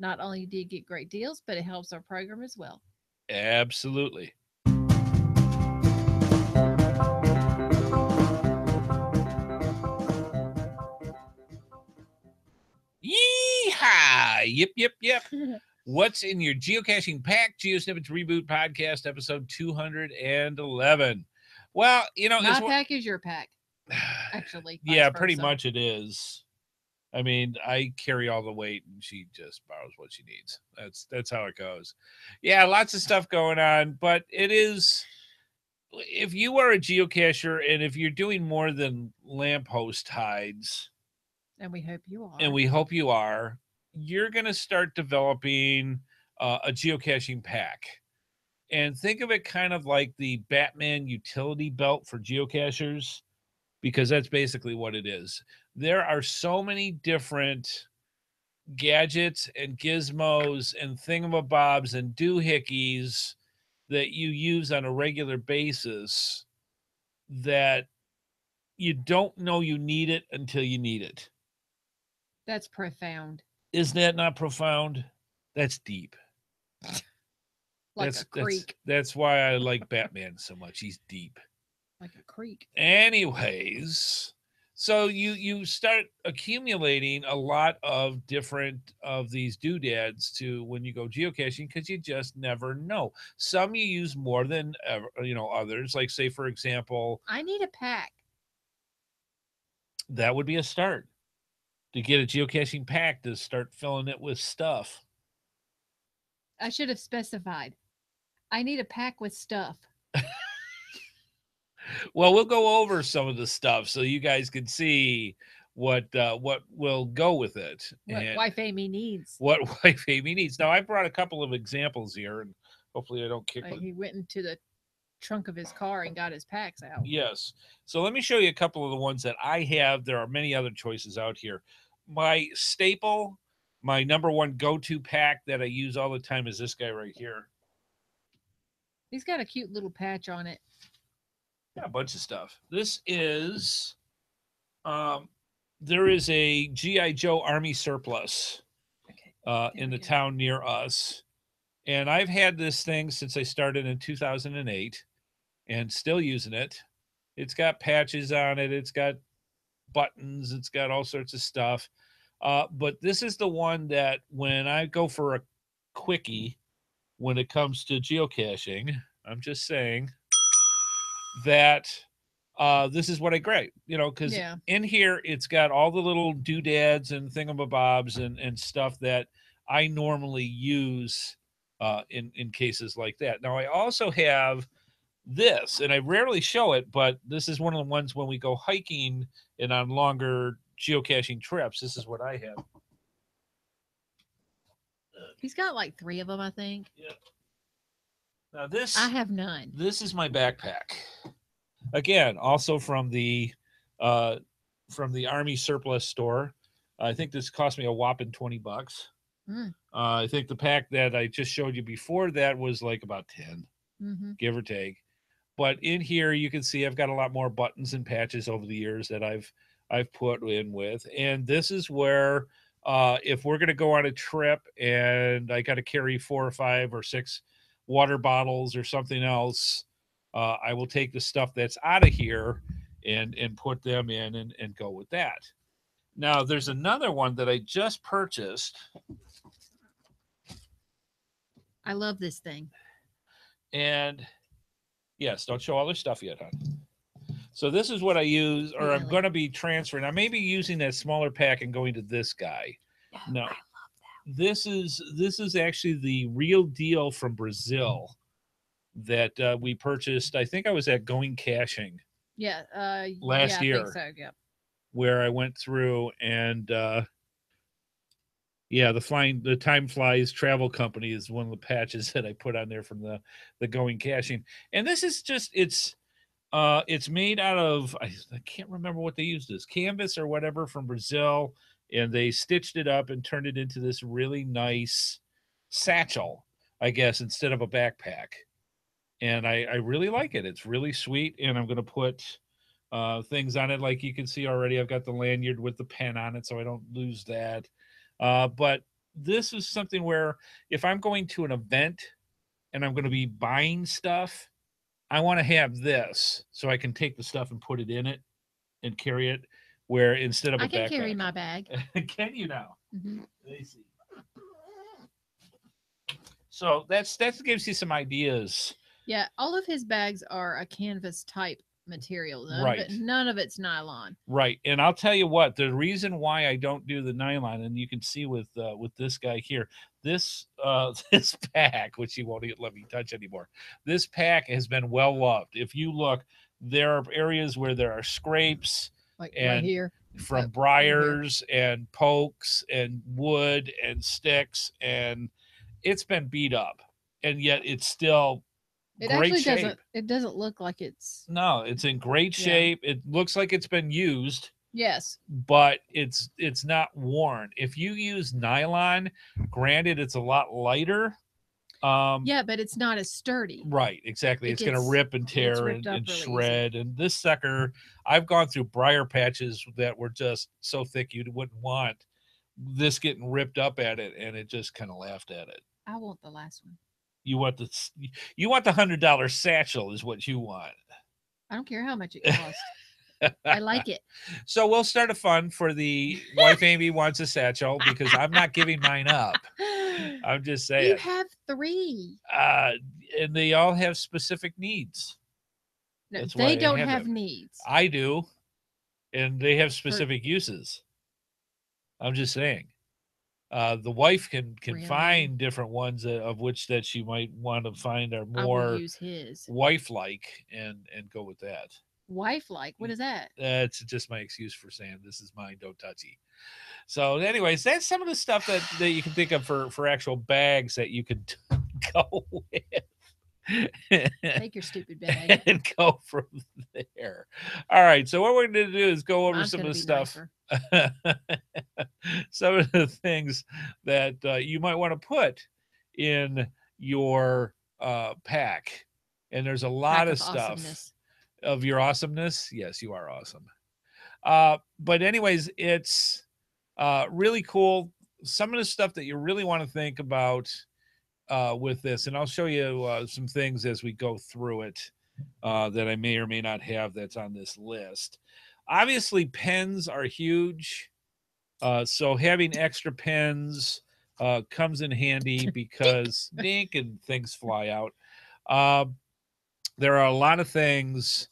Not only do you get great deals, but it helps our program as well. Absolutely. Yeehaw! Yep. What's in your geocaching pack? GeoSnippits Reboot Podcast, episode 211. Well, my pack is your pack. Actually, yeah, pretty much it is. I mean, I carry all the weight, and she just borrows what she needs. That's how it goes. Yeah, lots of stuff going on, but it is. If you are a geocacher, and if you're doing more than lamppost hides, and we hope you are, you're going to start developing a geocaching pack. And think of it kind of like the Batman utility belt for geocachers, because that's basically what it is. There are so many different gadgets and gizmos and thingamabobs and doohickeys that you use on a regular basis that you don't know you need it until you need it. That's profound. Isn't that not profound? That's deep. Like a creek. That's why I like Batman so much. He's deep. Like a creek. Anyways, so you start accumulating a lot of different of these doodads to when you go geocaching, because you just never know. Some you use more than others. Like, say, for example, I need a pack. That would be a start. To get a geocaching pack, to start filling it with stuff. I should have specified. I need a pack with stuff. Well, we'll go over some of the stuff so you guys can see what will go with it. What Wife Amy needs. What Wife Amy needs. Now, I brought a couple of examples here, and hopefully I don't kick He went into the trunk of his car and got his packs out. Yes. So let me show you a couple of the ones that I have. There are many other choices out here. My staple, my number one go-to pack that I use all the time is this guy right here. He's got a cute little patch on it. Yeah, a bunch of stuff. This is, there is a G.I. Joe Army surplus in the town near us. And I've had this thing since I started in 2008 and still using it. It's got patches on it. It's got buttons. It's got all sorts of stuff. But this is the one that when I go for a quickie, when it comes to geocaching, I'm just saying that this is what I grab, because in here it's got all the little doodads and thingamabobs and stuff that I normally use in cases like that. Now I also have this, and I rarely show it, but this is one of the ones when we go hiking and on longer geocaching trips. This is what I have. He's got like 3 of them, I think. Yeah. Now this, I have none. This is my backpack. Again, also from the Army surplus store. I think this cost me a whopping $20. I think the pack that I just showed you before that was like about 10, give or take. But in here, you can see I've got a lot more buttons and patches over the years that I've put in with. And this is where if we're going to go on a trip and I got to carry 4 or 5 or 6 water bottles or something else, I will take the stuff that's out of here and put them in and go with that. Now, there's another one that I just purchased. I love this thing. And yes, don't show all the stuff yet, huh? So this is what I use, or I'm going to be transferring. I may be using that smaller pack and going to this guy. No, I love that. This is actually the real deal from Brazil that we purchased. I think I was at Going Caching. Yeah, last year. I think so, yeah. Where I went through and the Time Flies Travel Company is one of the patches that I put on there from the Going Caching. And this is just it's made out of I can't remember what they used as canvas or whatever from Brazil, and they stitched it up and turned it into this really nice satchel, I guess, instead of a backpack. And I really like it. It's really sweet, and I'm going to put things on it like you can see already. I've got the lanyard with the pen on it so I don't lose that. But this is something where if I'm going to an event and I'm going to be buying stuff, I want to have this so I can take the stuff and put it in it and carry it, where instead of a backpack. I can carry my bag. Can you now? Mm-hmm. Let me see. So that gives you some ideas. Yeah, all of his bags are a canvas type material. None of it's nylon. Right. And I'll tell you what, the reason why I don't do the nylon, and you can see with this guy here, this pack, which he won't let me touch anymore, this pack has been well loved. If you look, there are areas where there are scrapes, like right here, from briars and pokes and wood and sticks, and it's been beat up, and yet it's still great shape. It doesn't look like it's. No, it's in great shape. It looks like it's been used. Yes. But it's not worn. If you use nylon, granted, it's a lot lighter. Yeah, but it's not as sturdy. Right, exactly. It's going to rip and tear and shred. And this sucker, I've gone through briar patches that were just so thick you wouldn't want this getting ripped up at it, and it just kind of laughed at it. I want the last one. You want the $100 satchel is what you want. I don't care how much it costs. I like it. So we'll start a fund for the wife Amy wants a satchel, because I'm not giving mine up. I'm just saying. You have 3. And they all have specific needs. No, they don't have needs. I do. And they have specific uses. I'm just saying. The wife can really? Find different ones of which that she might want to find are more wife-like and go with that. Wife-like? What is that? That's just my excuse for saying this is mine, don't touchy. So anyways, that's some of the stuff that you can think of for actual bags that you could go with. Take your stupid bag and go from there. All right. So what we're going to do is go over Mine's some of gonna the be stuff, nicer. some of the things that you might want to put in your pack. And there's a lot Pack of of stuff awesomeness. of your awesomeness. Yes, you are awesome. But anyways, it's really cool. Some of the stuff that you really want to think about with this, and I'll show you some things as we go through it that I may or may not have that's on this list. Obviously, pens are huge. So having extra pens comes in handy because dink and things fly out. Uh, there are a lot of things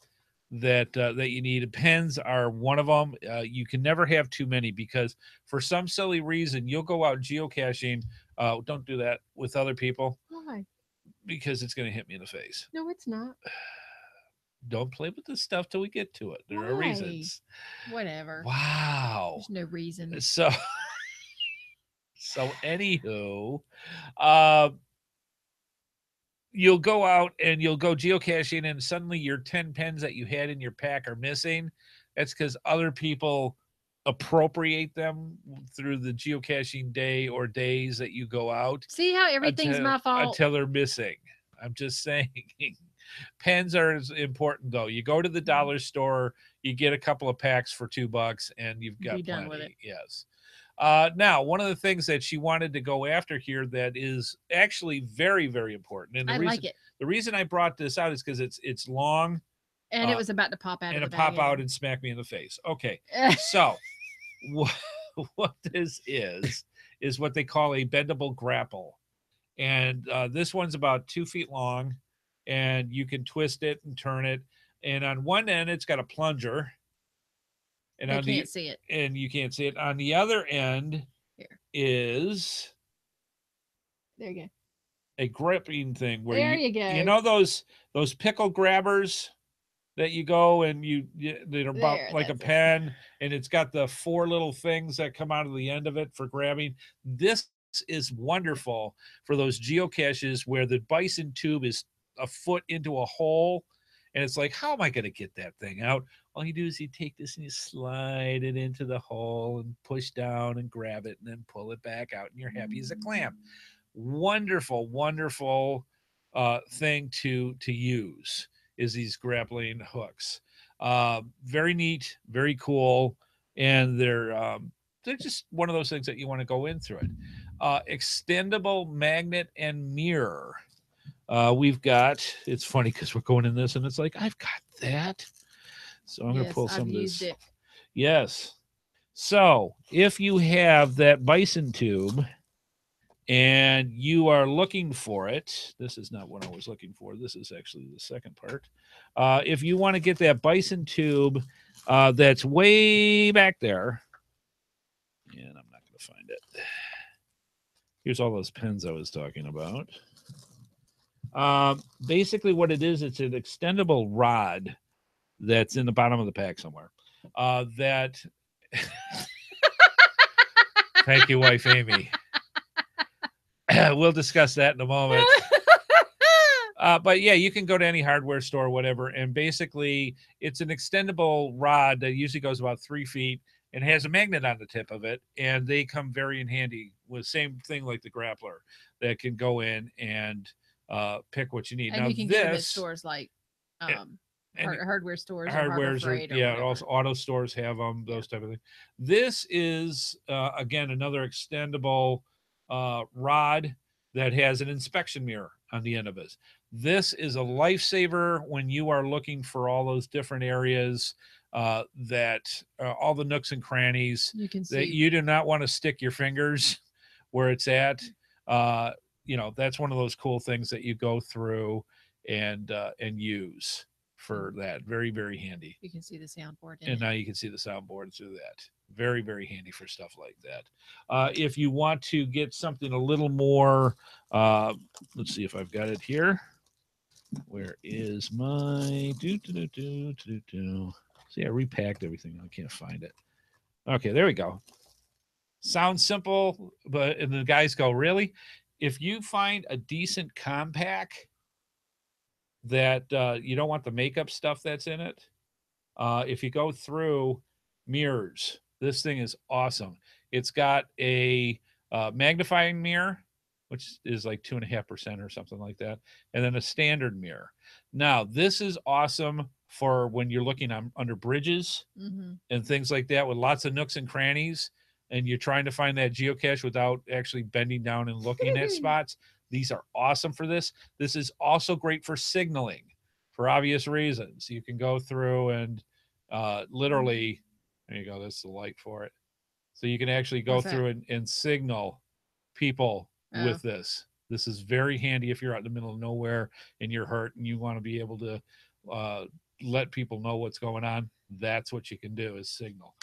that you need. Pens are one of them. You can never have too many because for some silly reason you'll go out geocaching. Don't do that with other people. Why? Because it's going to hit me in the face. No, it's not. Don't play with this stuff till we get to it. There are Why? reasons. Whatever. Wow. There's no reason. So anywho, uh, you'll go out and you'll go geocaching and suddenly your 10 pens that you had in your pack are missing. That's because other people appropriate them through the geocaching day or days that you go out. See how everything's my fault? Until they're missing. I'm just saying. Pens are important though. You go to the dollar store, you get a couple of packs for $2 and you've got Be plenty. done with it. Yes. Now, one of the things that she wanted to go after here that is actually very, very important. And the reason I brought this out is because it's long. And it was about to pop out. And it pop out and smack me in the face. Okay. So what this is what they call a bendable grapple. And this one's about 2 feet long. And you can twist it and turn it. And on one end, it's got a plunger. And you can't see it. And you can't see it. On the other end is there you go. A gripping thing where there you go. You know those pickle grabbers that you go and they're about like a pen, and it's got the 4 little things that come out of the end of it for grabbing. This is wonderful for those geocaches where the bison tube is a foot into a hole. And it's like, how am I going to get that thing out? All you do is you take this and you slide it into the hole and push down and grab it and then pull it back out. And you're happy as a clam. Wonderful, wonderful thing to use is these grappling hooks. Very neat, very cool. And they're just one of those things that you want to go in through it. Extendable magnet and mirror. We've got, it's funny because we're going in this and it's like, I've got that. So I'm going to pull some of this. Yes. So if you have that bison tube and you are looking for it, this is not what I was looking for. This is actually the second part. If you want to get that bison tube that's way back there, and I'm not going to find it. Here's all those pens I was talking about. Basically what it is, it's an extendable rod that's in the bottom of the pack somewhere. That Thank you, wife Amy. We'll discuss that in a moment. But yeah, you can go to any hardware store or whatever, and basically it's an extendable rod that usually goes about 3 feet and has a magnet on the tip of it, and they come very in handy with same thing like the grappler that can go in and pick what you need. And now you can get them at stores like hardware stores, also auto stores have them, those type of things. This is again another extendable rod that has an inspection mirror on the end of it. This is a lifesaver when you are looking for all those different areas that all the nooks and crannies you can see. That you do not want to stick your fingers where it's at. That's one of those cool things that you go through and use for that. Very, very handy. You can see the soundboard. And now you can see the soundboard through that. Very, very handy for stuff like that. If you want to get something a little more, let's see if I've got it here. Where is my See, I repacked everything. I can't find it. Okay, there we go. Sounds simple, and the guys go, really? If you find a decent compact, that you don't want the makeup stuff that's in it. If you go through mirrors, this thing is awesome. It's got a magnifying mirror, which is like 2.5% or something like that, and then a standard mirror. Now, this is awesome for when you're looking on under bridges and things like that with lots of nooks and crannies, and you're trying to find that geocache without actually bending down and looking at spots. These are awesome for this. This is also great for signaling for obvious reasons. You can go through and literally, there you go, that's the light for it. So you can actually go through and signal people with this. This is very handy if you're out in the middle of nowhere and you're hurt and you want to be able to let people know what's going on. That's what you can do is signal.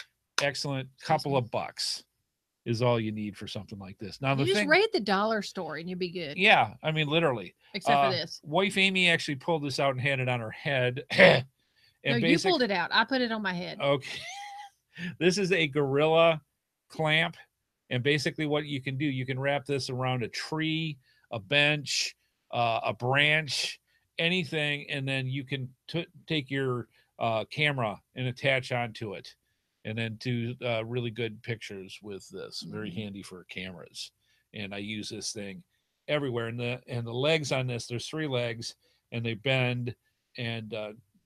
Excellent. Couple of bucks is all you need for something like this. Now, you just raid the dollar store and you'll be good. Yeah, I mean, literally. Except for this. Wife Amy actually pulled this out and had it on her head. And no, you pulled it out. I put it on my head. Okay. This is a gorilla clamp. And basically what you can do, you can wrap this around a tree, a bench, a branch, anything, and then you can take your camera and attach onto it, and then do really good pictures with this. Very handy for cameras. And I use this thing everywhere. And the legs on this, there's 3 legs, and they bend, and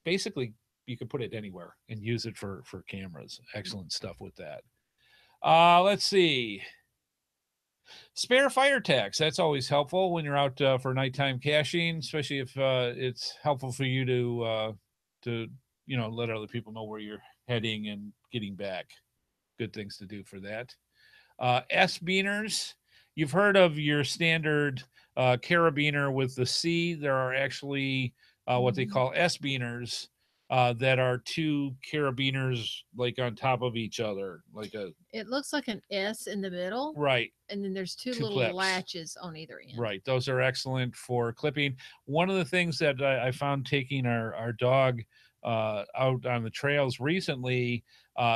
basically you can put it anywhere and use it for cameras. Excellent stuff with that. Let's see. Spare fire tags. That's always helpful when you're out for nighttime caching, especially if it's helpful for you to let other people know where you're heading and getting back. Good things to do for that. S-beaners. You've heard of your standard carabiner with the C. There are actually what they call S-beaners. That are 2 carabiners like on top of each other, like a. It looks like an S in the middle, right? And then there's two little clips. Latches on either end. Right, those are excellent for clipping. One of the things that I found taking our dog out on the trails recently,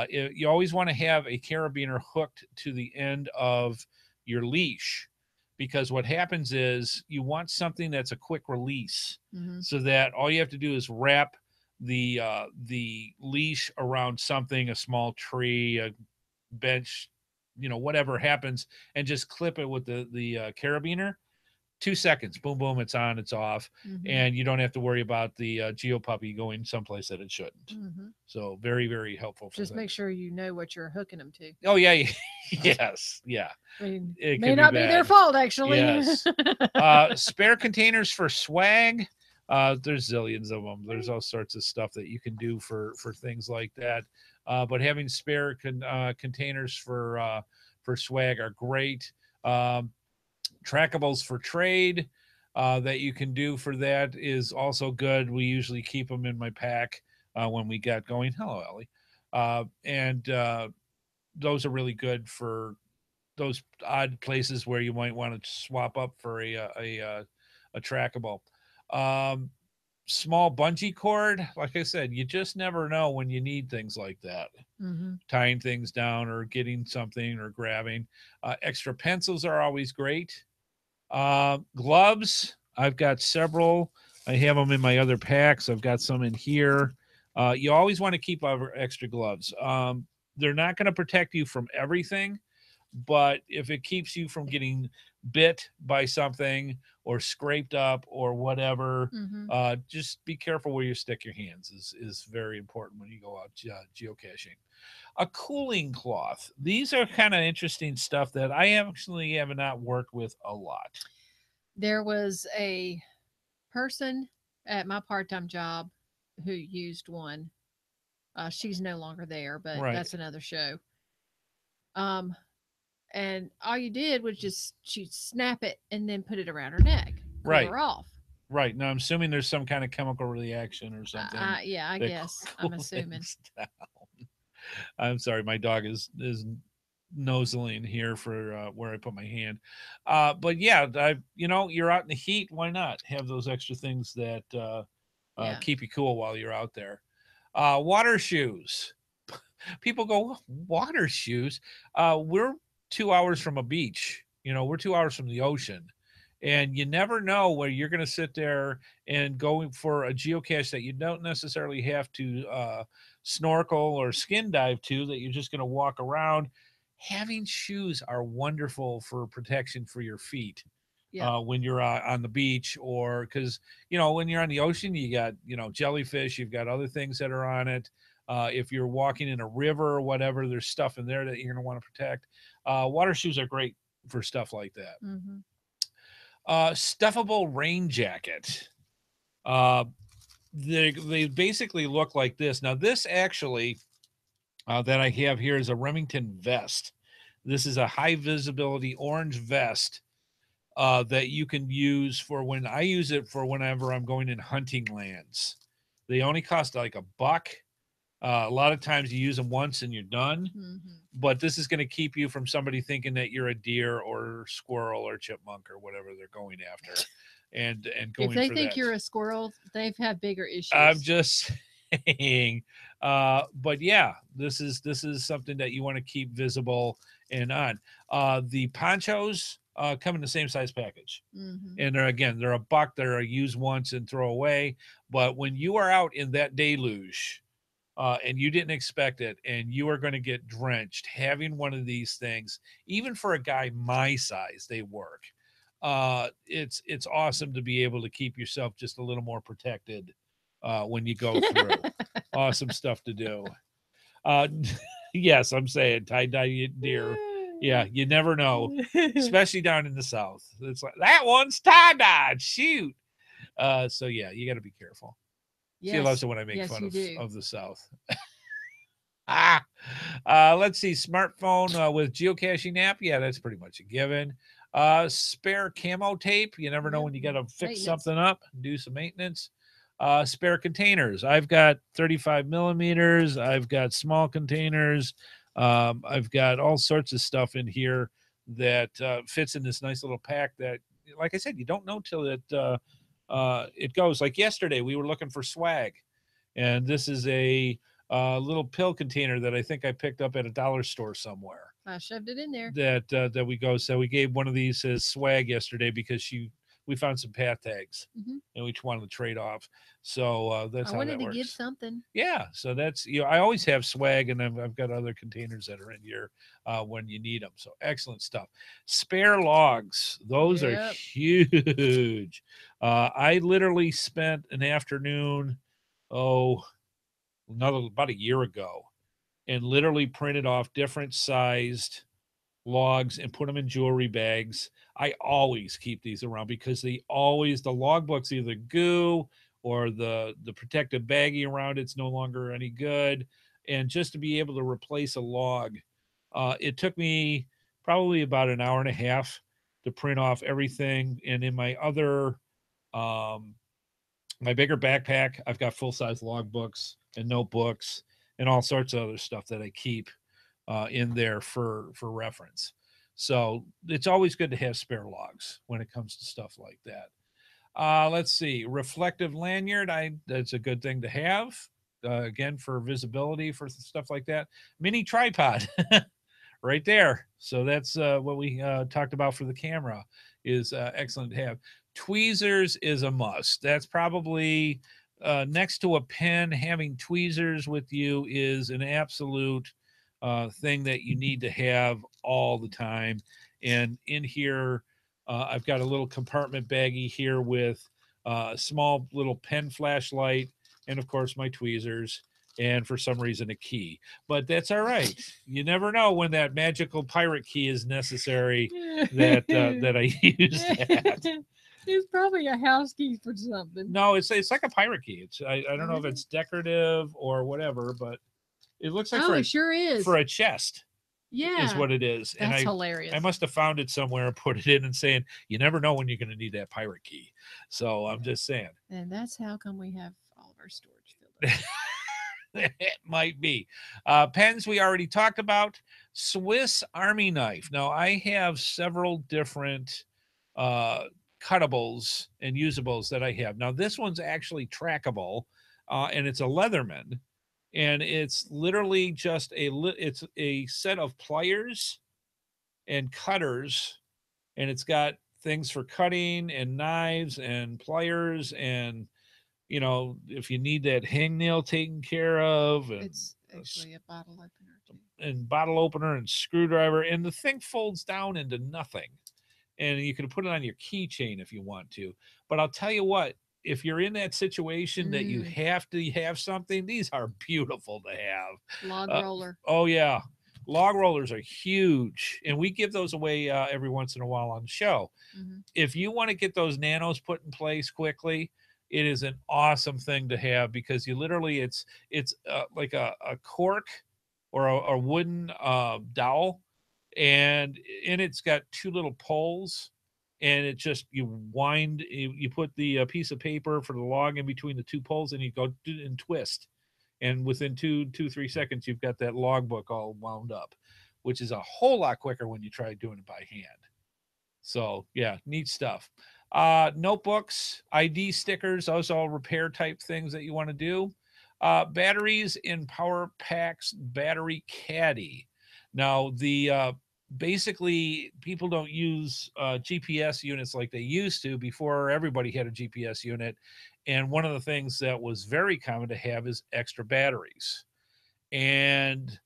you always want to have a carabiner hooked to the end of your leash, because what happens is you want something that's a quick release, so that all you have to do is wrap the leash around something, a small tree, a bench, whatever happens, and just clip it with the carabiner. 2 seconds, boom, boom, it's on, it's off, and you don't have to worry about the Geo puppy going someplace that it shouldn't. So very, very helpful. Just make sure you know what you're hooking them to. Oh yeah, yes, yeah. I mean, it may not be their fault, actually. Yes. Spare containers for swag. There's zillions of them. There's all sorts of stuff that you can do for things like that. But having spare containers for swag are great. Trackables for trade that you can do for that is also good. We usually keep them in my pack when we get going. Hello, Ellie. And those are really good for those odd places where you might want to swap up for a trackable. Small bungee cord, like I said, you just never know when you need things like that. Tying things down or getting something or grabbing. Extra pencils are always great. Gloves, I've got several. I have them in my other packs. I've got some in here. You always want to keep extra gloves. They're not going to protect you from everything, but if it keeps you from getting bit by something or scraped up or whatever, just be careful where you stick your hands is very important when you go out geocaching. A cooling cloth. These are kind of interesting stuff that I actually have not worked with a lot. There was a person at my part-time job who used one. She's no longer there, but that's another show. And all you did was she'd snap it and then put it around her neck, cool her off. Right. Now I'm assuming there's some kind of chemical reaction or something. Yeah, I guess. I'm assuming. I'm sorry, my dog is noseling here for where I put my hand. But yeah, you're out in the heat. Why not have those extra things that keep you cool while you're out there? Water shoes. People go, water shoes. We're 2 hours from a beach. We're 2 hours from the ocean. And you never know where you're going to sit there and going for a geocache that you don't necessarily have to snorkel or skin dive to, that you're just going to walk around. Having shoes are wonderful for protection for your feet. Yeah. When you're on the beach, or because, you know, when you're on the ocean, you got, you know, jellyfish, you've got other things that are on it. If you're walking in a river or whatever, there's stuff in there that you're going to want to protect. Water shoes are great for stuff like that. Mm-hmm. Stuffable rain jacket. Uh, they basically look like this. Now, this actually that I have here is a Remington vest. This is a high visibility orange vest that you can use for when I use it for whenever I'm going in hunting lands. They only cost like $1. A lot of times you use them once and you're done. Mm-hmm. But this is going to keep you from somebody thinking that you're a deer or squirrel or chipmunk or whatever they're going after, and going. If they for think that. you're a squirrel, they've had bigger issues. I'm just saying. But yeah, this is something that you want to keep visible and on. The ponchos come in the same size package. Mm-hmm. And they're $1. They're a use once and throw away. But when you are out in that deluge, and you didn't expect it, and you are going to get drenched, having one of these things, even for a guy my size, they work. It's awesome to be able to keep yourself just a little more protected when you go through. Awesome stuff to do. Yes, I'm saying tie-dye deer. Yeah, you never know, especially down in the South. It's like, that one's tie-dyed. Shoot. So yeah, you got to be careful. Yes. She loves it when I make fun of the South. Let's see. Smartphone with geocaching app. Yeah, that's pretty much a given. Spare camo tape. You never know when you got to fix something up, do some maintenance. Spare containers. I've got 35 millimeters. I've got small containers. I've got all sorts of stuff in here that fits in this nice little pack that, like I said, you don't know till it goes. Like yesterday, we were looking for swag, and this is a little pill container that I think I picked up at a dollar store somewhere. I shoved it in there. That we go. So we gave one of these as swag yesterday because we found some path tags, mm-hmm. and we wanted to trade off. So that's how that works. I wanted to give something. Yeah, so that's, you know, I always have swag, and I've got other containers that are in here when you need them. So excellent stuff. Spare logs, those are huge. I literally spent an afternoon, about a year ago, and literally printed off different sized logs and put them in jewelry bags. I always keep these around because the logbook's either goo or the protective baggie around it's no longer any good. And just to be able to replace a log, it took me probably about an hour and a half to print off everything. And in my other, my bigger backpack, I've got full-size logbooks and notebooks and all sorts of other stuff that I keep in there for reference. So it's always good to have spare logs when it comes to stuff like that. Let's see, reflective lanyard. That's a good thing to have. Again, for visibility, for stuff like that. Mini tripod, right there. So that's what we talked about for the camera. Is excellent to have. Tweezers is a must. That's probably next to a pen. Having tweezers with you is an absolute thing that you need to have all the time. And in here, I've got a little compartment baggie here with a small little pen flashlight, and of course my tweezers, and for some reason a key. But that's all right. You never know when that magical pirate key is necessary that I use that. It's probably a house key for something. No, it's like a pirate key. I don't know if it's decorative or whatever, but it looks like it sure is for a chest. Yeah, is what it is. That's hilarious. I must have found it somewhere and put it in and saying, you never know when you're going to need that pirate key. So I'm just saying. And that's how come we have all of our storage filled up. It might be. Pens we already talked about. Swiss Army knife. Now I have several different cuttables and usables that I have. Now this one's actually trackable, and it's a Leatherman. And it's literally just it's a set of pliers and cutters, and it's got things for cutting and knives and pliers and, you know, if you need that hangnail taken care of, and It's actually a bottle opener too. And bottle opener and screwdriver, and the thing folds down into nothing. And you can put it on your keychain if you want to. But I'll tell you what, if you're in that situation that you have to have something, these are beautiful to have. Log roller. Oh yeah, log rollers are huge, and we give those away every once in a while on the show. If you want to get those nanos put in place quickly, it is an awesome thing to have, because you literally, it's like a cork or a wooden dowel, and in it's got two little poles, and it just, you wind, you put the piece of paper for the log in between the two poles, and you go and twist, and within 3 seconds you've got that logbook all wound up, which is a whole lot quicker when you try doing it by hand. So yeah, neat stuff. Notebooks, ID stickers, those all repair type things that you want to do. Batteries in Power Pack's battery caddy. Now the basically, people don't use GPS units like they used to. Before, everybody had a GPS unit, and one of the things that was very common to have is extra batteries, and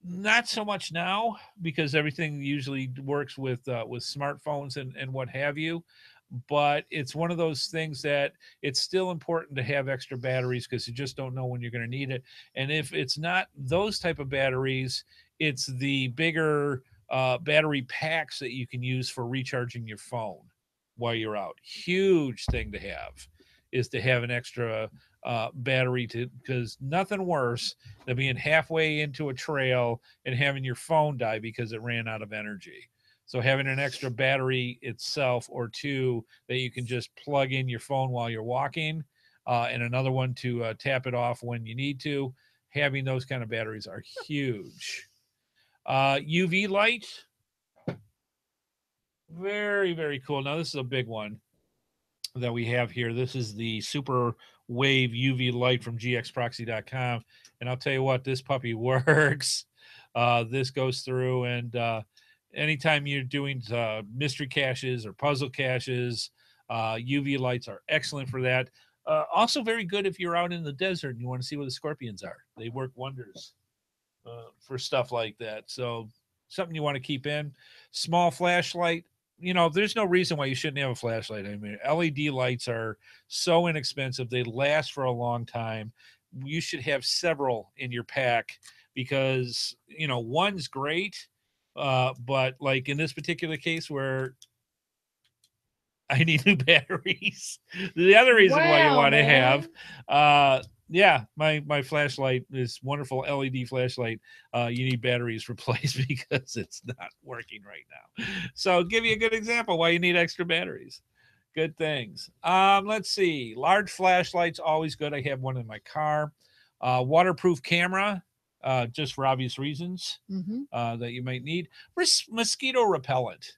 not so much now, because everything usually works with smartphones and what have you. But it's one of those things that it's still important to have extra batteries, because you just don't know when you're going to need it. And if it's not those type of batteries, it's the bigger battery packs that you can use for recharging your phone while you're out. Huge thing to have is to have an extra battery, to, because nothing worse than being halfway into a trail and having your phone die because it ran out of energy. So having an extra battery itself, or two, that you can just plug in your phone while you're walking, and another one to tap it off when you need to. Having those kind of batteries are huge. UV light, very, very cool. Now this is a big one that we have here. This is the Super Wave UV light from gxproxy.com. And I'll tell you what, this puppy works. This goes through, and anytime you're doing mystery caches or puzzle caches, UV lights are excellent for that. Also very good if you're out in the desert and you want to see where the scorpions are. They work wonders for stuff like that. So something you want to keep in. Small flashlight. You know, there's no reason why you shouldn't have a flashlight. I mean, LED lights are so inexpensive. They last for a long time. You should have several in your pack, because, you know, one's great. But like in this particular case where I need new batteries, the other reason why you want to have, yeah, my flashlight, this wonderful LED flashlight, you need batteries replaced because it's not working right now. So give you a good example why you need extra batteries. Good things. Let's see. Large flashlights, always good. I have one in my car. Waterproof camera, just for obvious reasons that you might need. Mosquito repellent.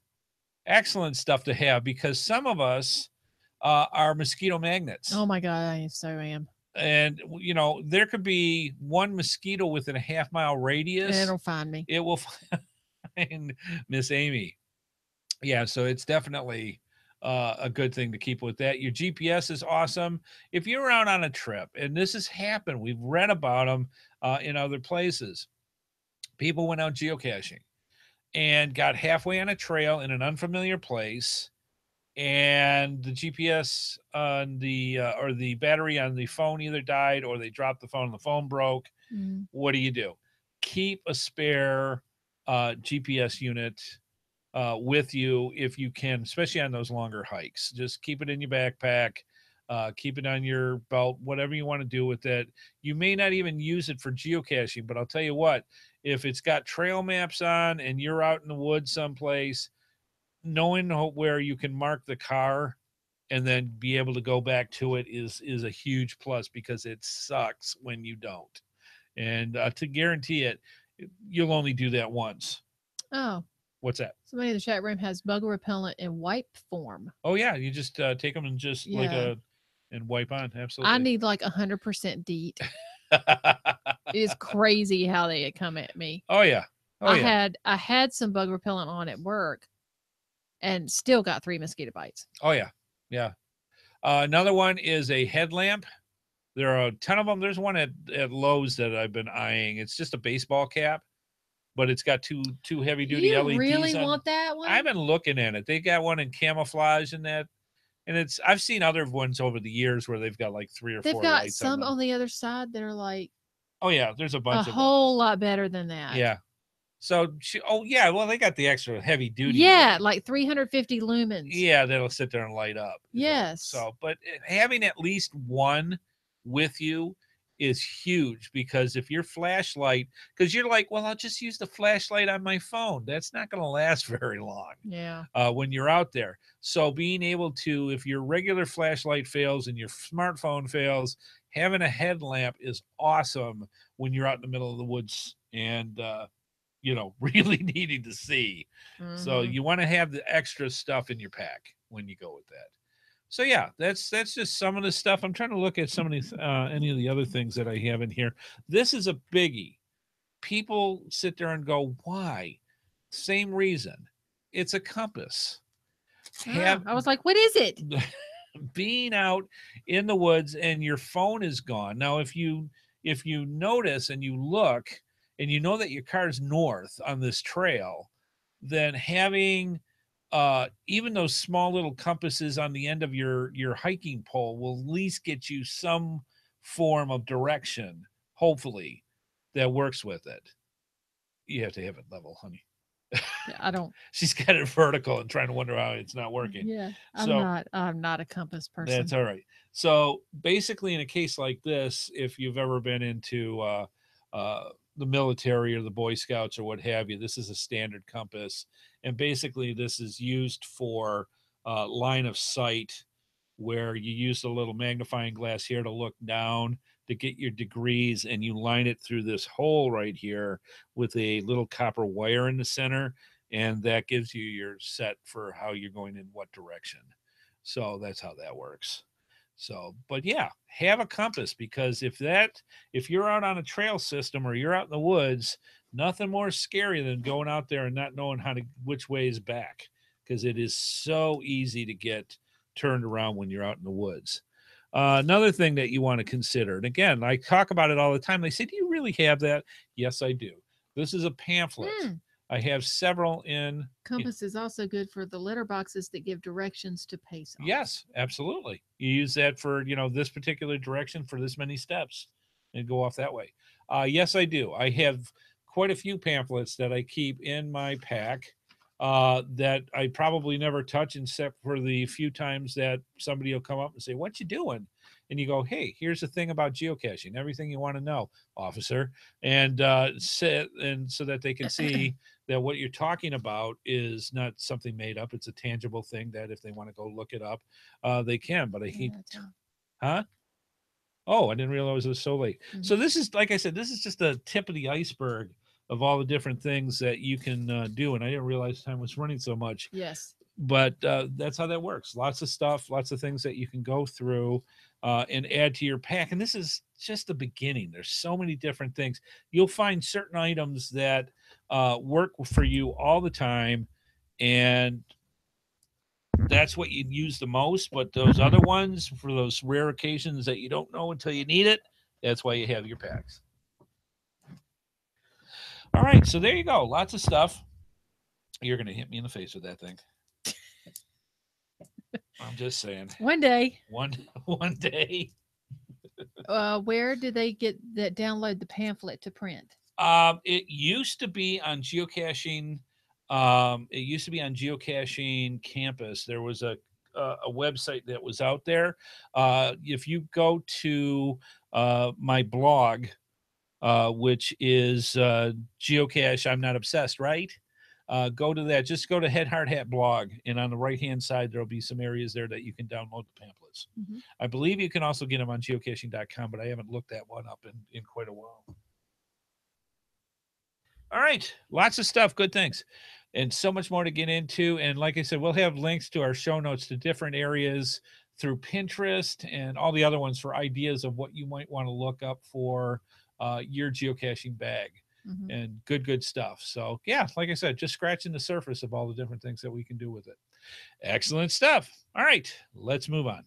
Excellent stuff to have, because some of us are mosquito magnets. Oh my God, I so am. And, you know, there could be one mosquito within a half-mile radius. And it'll find me. It will find Miss Amy. Yeah, so it's definitely a good thing to keep with that. Your GPS is awesome. If you're out on a trip, and this has happened, we've read about them in other places. People went out geocaching and got halfway on a trail in an unfamiliar place, and the GPS on the or the battery on the phone either died, or they dropped the phone and the phone broke. What do? Keep a spare GPS unit with you if you can, especially on those longer hikes. Just keep it in your backpack, keep it on your belt, whatever you want to do with it. You may not even use it for geocaching, but I'll tell you what, if it's got trail maps on and you're out in the woods someplace, knowing where you can mark the car and then be able to go back to it is a huge plus, because it sucks when you don't. And to guarantee it, you'll only do that once. Oh. What's that? Somebody in the chat room has bug repellent in wipe form. Oh yeah, you just take them and just and wipe on. Absolutely. I need like 100% DEET. It is crazy how they come at me. Oh yeah. Oh I had some bug repellent on at work, and still got 3 mosquito bites. Oh, yeah. Yeah. Another one is a headlamp. There are a ton of them. There's one at Lowe's that I've been eyeing. It's just a baseball cap, but it's got two heavy duty You LEDs really on. want that one? I've been looking at it. They got one in camouflage and that, and I've seen other ones over the years where they've got like 3 or 4 They've got lights some on them. on the other side that are like, oh yeah, there's a bunch a of whole lot better than them. that. Yeah. So well, they got the extra heavy duty. Yeah, one. like 350 lumens. Yeah, that'll sit there and light up. Yes. So, but having at least one with you is huge, because if your flashlight, because you're like, well, I'll just use the flashlight on my phone. That's not going to last very long. Yeah. When you're out there. So being able to, if your regular flashlight fails and your smartphone fails, having a headlamp is awesome when you're out in the middle of the woods and, really needing to see. Mm-hmm. So you want to have the extra stuff in your pack when you go with that. So yeah, that's just some of the stuff. I'm trying to look at some of these, any of the other things that I have in here. This is a biggie. People sit there and go, why? Same reason. It's a compass. I was like, what is it? Being out in the woods and your phone is gone. Now, if you notice and you look and you know that your car's north on this trail, then having even those small little compasses on the end of your hiking pole will at least get you some form of direction, hopefully, that works with it. You have to have it level, honey. I don't. She's got it vertical and trying to wonder how it's not working. Yeah, I'm not a compass person. That's all right. So basically, in a case like this, if you've ever been into the military or the Boy Scouts or what have you, this is a standard compass, and basically this is used for line of sight, where you use a little magnifying glass here to look down to get your degrees, and you line it through this hole right here with a little copper wire in the center, and that gives you your set for how you're going in what direction. So that's how that works. So, but yeah, have a compass, because if you're out on a trail system or you're out in the woods, nothing more scary than going out there and not knowing which way is back, because it is so easy to get turned around when you're out in the woods. Another thing that you want to consider, and again, I talk about it all the time. They say, do you really have that? Yes, I do. This is a pamphlet. I have several in. Compass is also good for the letterboxes that give directions to pace off. Yes, absolutely. You use that for, this particular direction for this many steps and go off that way. Yes, I do. I have quite a few pamphlets that I keep in my pack that I probably never touch, except for the few times that somebody will come up and say, what you doing? And you go, hey, here's the thing about geocaching, everything you want to know, officer. And so that they can see that what you're talking about is not something made up. It's a tangible thing that if they want to go look it up, they can. But I hate, huh? Oh, I didn't realize it was so late. Mm-hmm. So this is, like I said, this is just the tip of the iceberg of all the different things that you can do. And I didn't realize time was running so much. Yes. But that's how that works. Lots of stuff, lots of things that you can go through and add to your pack. And this is just the beginning. There's so many different things. You'll find certain items that work for you all the time, and that's what you use the most. But those other ones, for those rare occasions that you don't know until you need it, that's why you have your packs. All right, so there you go. Lots of stuff. You're going to hit me in the face with that thing. I'm just saying. One day. One day. Where did they get that? Download the pamphlet to print? It used to be on geocaching. It used to be on Geocaching Campus. There was a website that was out there. If you go to my blog, which is Geocache, I'm Not Obsessed, right? Go to that. Just go to HeadHardHat blog, and on the right-hand side, there'll be some areas there that you can download the pamphlets. Mm-hmm. I believe you can also get them on geocaching.com, but I haven't looked that one up in quite a while. All right. Lots of stuff. Good things. And so much more to get into. And like I said, we'll have links to our show notes to different areas through Pinterest and all the other ones for ideas of what you might want to look up for your geocaching bag. Mm-hmm. And good stuff. So yeah, like I said, just scratching the surface of all the different things that we can do with it. Excellent stuff. All right, let's move on.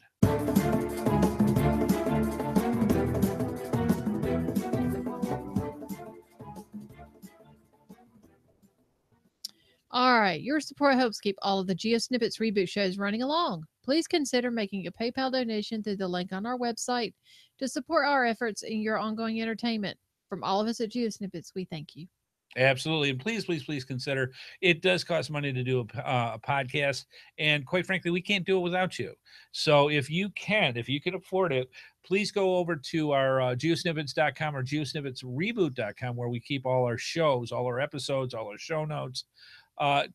All right, your support helps keep all of the GeoSnippits Reboot shows running along. Please consider making a PayPal donation through the link on our website to support our efforts in your ongoing entertainment. From all of us at GeoSnippets, we thank you. Absolutely. And please consider it does cost money to do a podcast. And quite frankly, we can't do it without you. So if you can afford it, please go over to our geosnippets.com or geosnippetsreboot.com where we keep all our shows, all our episodes, all our show notes.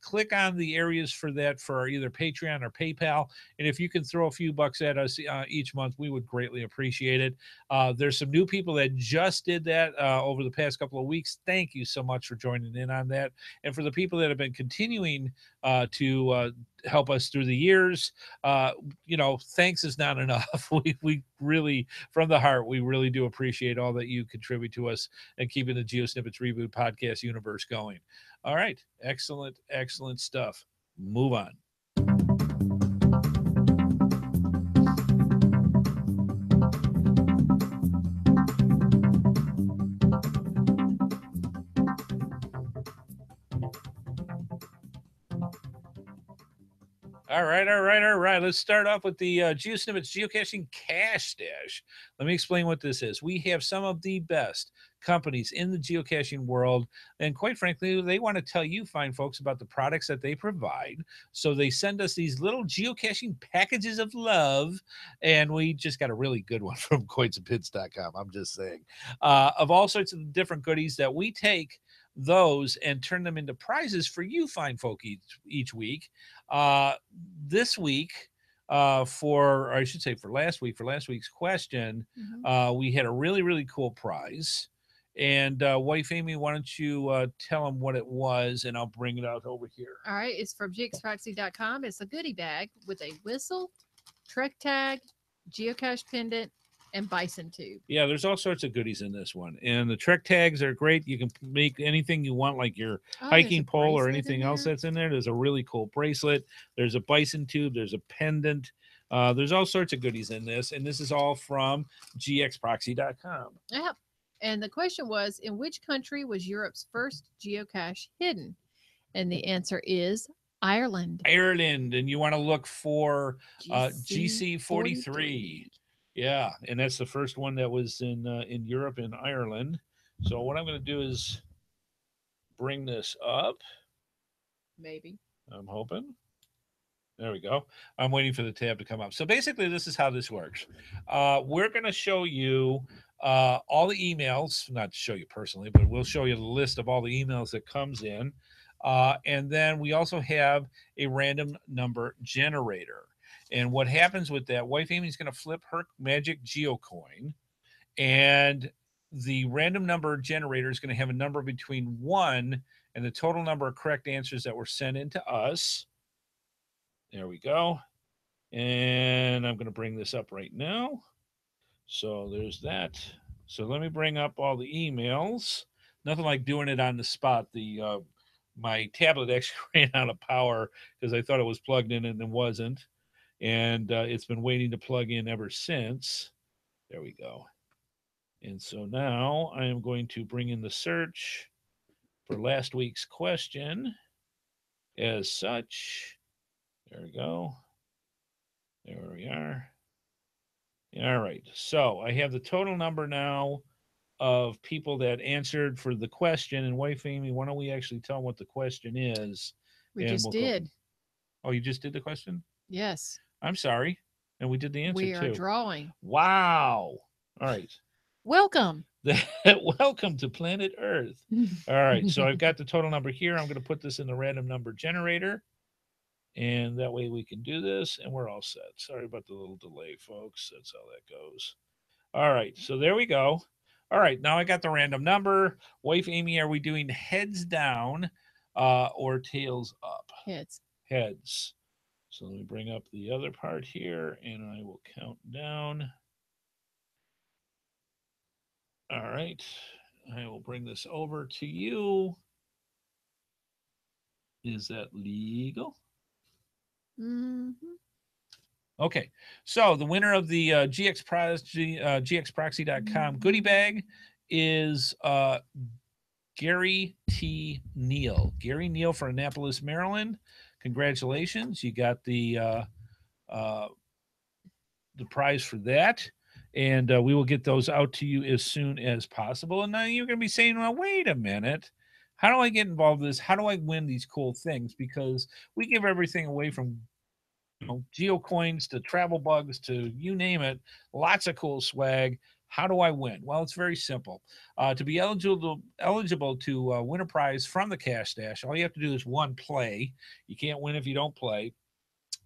Click on the areas for that for either Patreon or PayPal. And if you can throw a few bucks at us each month, we would greatly appreciate it. There's some new people that just did that over the past couple of weeks. Thank you so much for joining in on that. And for the people that have been continuing to help us through the years, thanks is not enough. We really, from the heart, we really do appreciate all that you contribute to us and keeping the GeoSnippits Reboot podcast universe going. All right. Excellent stuff. Move on. All right. Let's start off with the GeoSnippets Geocaching Cash Stash. Let me explain what this is. We have some of the best companies in the geocaching world, and quite frankly, they want to tell you fine folks about the products that they provide. So they send us these little geocaching packages of love, and we just got a really good one from coinsandpins.com. I'm just saying, of all sorts of different goodies that we take those and turn them into prizes for you fine folk each week. This week, for last week's question, we had a really cool prize. And wife Amy, why don't you tell them what it was, and I'll bring it out over here. All right, it's from geocachersproxy.com. It's a goodie bag with a whistle, trek tag, geocache pendant, and bison tube. Yeah, there's all sorts of goodies in this one. And the trek tags are great. You can make anything you want, like your hiking pole or anything else that's in there. There's a really cool bracelet. There's a bison tube. There's a pendant. There's all sorts of goodies in this. And this is all from gxproxy.com. Yep. And the question was, in which country was Europe's first geocache hidden? And the answer is Ireland. Ireland. And you want to look for GC43. Yeah, and that's the first one that was in Europe, in Ireland. So what I'm going to do is bring this up. Maybe. I'm hoping. There we go. I'm waiting for the tab to come up. So basically, this is how this works. We're going to show you all the emails, not to show you personally, but we'll show you the list of all the emails that comes in. And then we also have a random number generator. And what happens with that, wife Amy's going to flip her magic geocoin, and the random number generator is going to have a number between 1 and the total number of correct answers that were sent in to us. There we go. And I'm going to bring this up right now. So there's that. So let me bring up all the emails. Nothing like doing it on the spot. My tablet actually ran out of power because I thought it was plugged in and it wasn't. And it's been waiting to plug in ever since. There we go. And so now I am going to bring in the search for last week's question as such. There we go. There we are. All right. So I have the total number now of people that answered for the question. And wife Amy, why don't we actually tell them what the question is? We just did. Oh, you just did the question? Yes. I'm sorry. And we did the answer, too. We are drawing. Wow. All right. Welcome. Welcome to planet Earth. All right. So I've got the total number here. I'm going to put this in the random number generator. And that way we can do this, and we're all set. Sorry about the little delay, folks. That's how that goes. All right. So there we go. All right. Now I got the random number. Wife Amy, are we doing heads down or tails up? Heads. Heads. So let me bring up the other part here, and I will count down. All right. I will bring this over to you. Is that legal? Mm-hmm. Okay, so the winner of the GXproxy.com goodie bag is Gary T. Neal. Gary Neal from Annapolis, Maryland. Congratulations. You got the prize for that. And we will get those out to you as soon as possible. And now you're going to be saying, well, wait a minute. How do I get involved in this? How do I win these cool things? Because we give everything away from geocoins to travel bugs to you name it. Lots of cool swag. How do I win? Well, it's very simple. To be eligible to win a prize from the Cash Stash, all you have to do is one, play. You can't win if you don't play.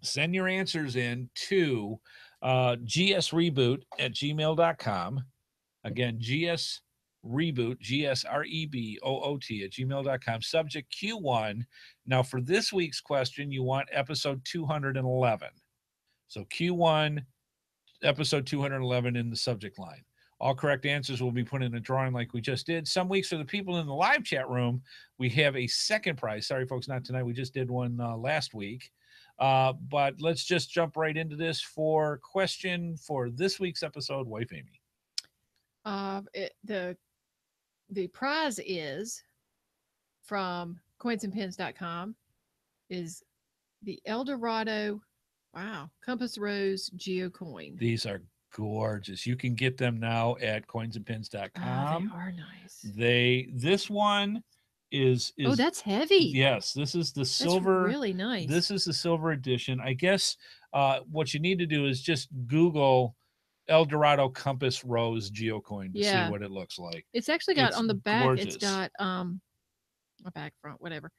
Send your answers in to gsreboot@gmail.com. Again, gsreboot, GSREBOOT @gmail.com. Subject Q1. Now, for this week's question, you want episode 211. So Q1, episode 211 in the subject line. All correct answers will be put in a drawing like we just did. Some weeks for the people in the live chat room, we have a second prize. Sorry, folks, not tonight. We just did one last week. But let's just jump right into this for question for this week's episode. Wife Amy. The prize is from coinsandpins.com is the Eldorado Compass Rose Geocoin. These are gorgeous. You can get them now at coinsandpins.com. They are nice. This one is oh, that's heavy. Yes, this is the silver. That's really nice. This is the silver edition. I guess what you need to do is just Google Eldorado Compass Rose Geocoin to see what it looks like. It's actually got on the back. Gorgeous. It's got a back front, whatever.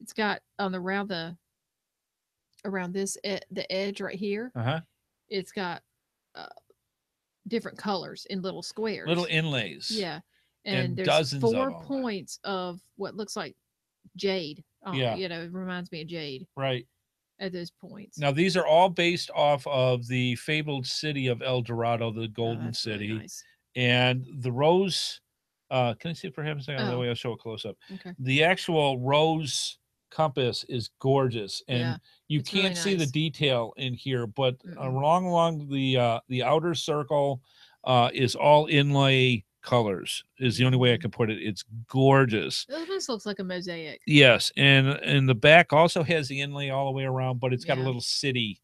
It's got on around this the edge right here. It's got different colors in little squares, little inlays. Yeah, and there's dozens 4 points of what looks like jade. It reminds me of jade. Right. At those points. Now, these are all based off of the fabled city of El Dorado, the Golden City. Really nice. And the rose, can I see it for heaven's sake? That way I'll show it close up. Okay. The actual rose compass is gorgeous. And you can't really see the detail in here, but along the outer circle is all inlay colors is the only way I can put it. It's gorgeous. This looks like a mosaic. Yes, and the back also has the inlay all the way around, but it's got a little city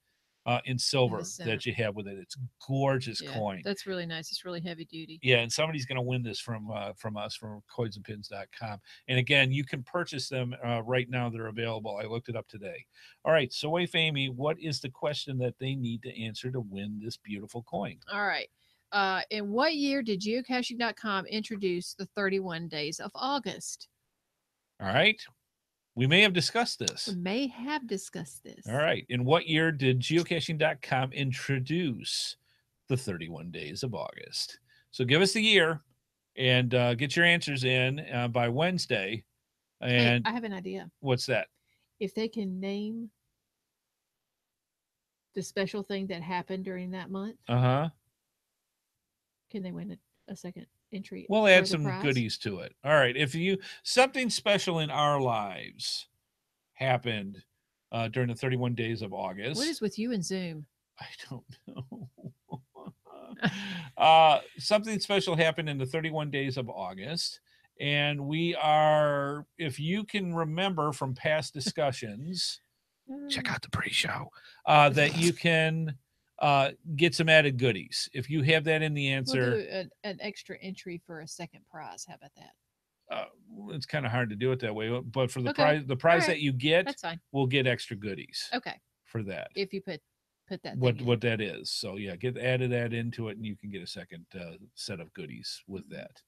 in silver that you have with it. It's gorgeous coin. That's really nice. It's really heavy duty. Yeah, and somebody's going to win this from us from coinsandpins.com. And again, you can purchase them right now. They're available. I looked it up today. All right, so Wife Amy, what is the question that they need to answer to win this beautiful coin? All right. In what year did geocaching.com introduce the 31 days of August? All right. We may have discussed this. All right. In what year did geocaching.com introduce the 31 days of August? So give us the year and get your answers in by Wednesday. And I have an idea. What's that? If they can name the special thing that happened during that month. Can they win a second entry? We'll add some goodies to it. All right. If something special in our lives happened during the 31 days of August. What is with you and Zoom? I don't know. Something special happened in the 31 days of August. And if you can remember from past discussions, check out the pre-show, that you can get some added goodies. If you have that in the answer, we'll do an extra entry for a second prize. How about that? It's kind of hard to do it that way, but for the prize that you get, that's fine. We'll get extra goodies. Okay. For that, if you put that what that is. So added that into it, and you can get a second set of goodies with that.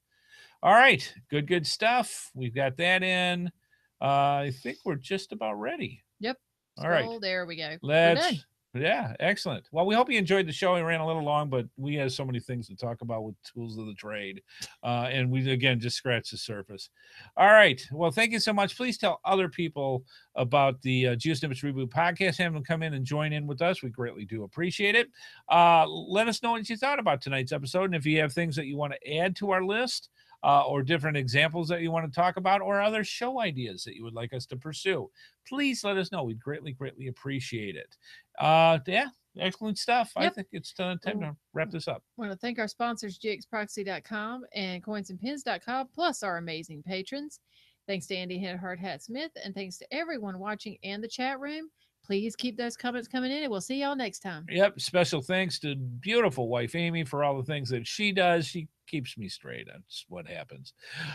All right, good stuff. We've got that in. I think we're just about ready. Yep. All right. There we go. We're done. Yeah, excellent. Well, we hope you enjoyed the show. We ran a little long, but we have so many things to talk about with tools of the trade. And we, again, just scratched the surface. All right. Well, thank you so much. Please tell other people about the GeoSnippits Reboot Podcast. Have them come in and join in with us. We greatly do appreciate it. Let us know what you thought about tonight's episode. And if you have things that you want to add to our list, or different examples that you want to talk about, or other show ideas that you would like us to pursue, please let us know. We'd greatly, greatly appreciate it. Yeah, excellent stuff. Yep. I think it's time to wrap this up. I want to thank our sponsors, gxproxy.com and coinsandpins.com, plus our amazing patrons. Thanks to Andy HeadHardHat Smith, and thanks to everyone watching and the chat room. Please keep those comments coming in, and we'll see y'all next time. Yep. Special thanks to beautiful wife Amy for all the things that she does. She keeps me straight. That's what happens.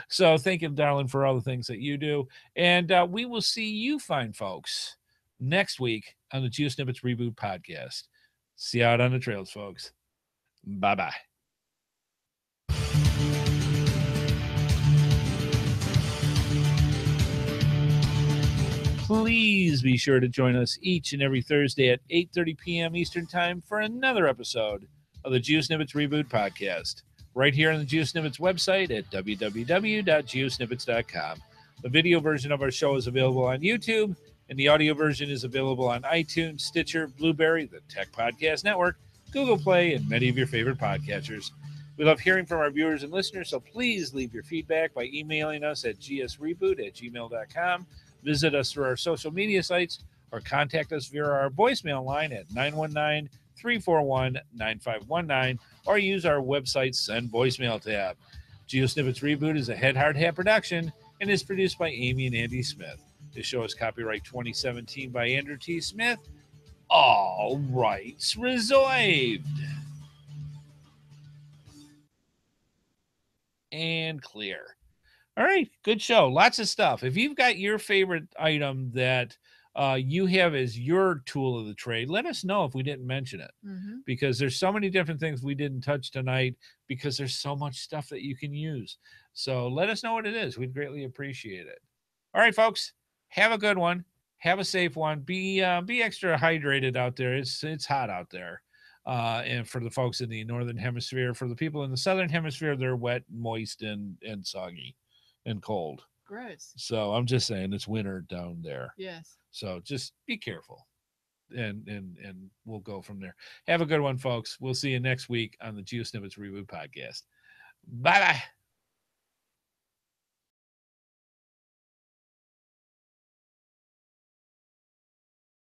So thank you, darling, for all the things that you do. And we will see you fine folks next week on the GeoSnippits Reboot Podcast. See you out on the trails, folks. Bye-bye. Please be sure to join us each and every Thursday at 8:30 p.m. Eastern Time for another episode of the GeoSnippits Reboot Podcast, right here on the GeoSnippits website at www.geosnippits.com. The video version of our show is available on YouTube, and the audio version is available on iTunes, Stitcher, Blueberry, the Tech Podcast Network, Google Play, and many of your favorite podcatchers. We love hearing from our viewers and listeners, so please leave your feedback by emailing us at gsreboot@gmail.com. Visit us through our social media sites or contact us via our voicemail line at 919-341-9519 or use our website's Send Voicemail tab. GeoSnippits Reboot is a HeadHardHat production and is produced by Amy and Andy Smith. This show is copyright 2017 by Andrew T. Smith. All rights reserved. And clear. All right, good show. Lots of stuff. If you've got your favorite item that you have as your tool of the trade, let us know if we didn't mention it. Mm-hmm. Because there's so many different things we didn't touch tonight because there's so much stuff that you can use. So let us know what it is. We'd greatly appreciate it. All right, folks, have a good one. Have a safe one. Be extra hydrated out there. It's hot out there. And for the folks in the northern hemisphere, for the people in the southern hemisphere, they're wet, moist, and soggy. And cold. Gross. So I'm just saying it's winter down there. Yes. So just be careful. And we'll go from there. Have a good one, folks. We'll see you next week on the GeoSnippits Reboot Podcast. Bye-bye.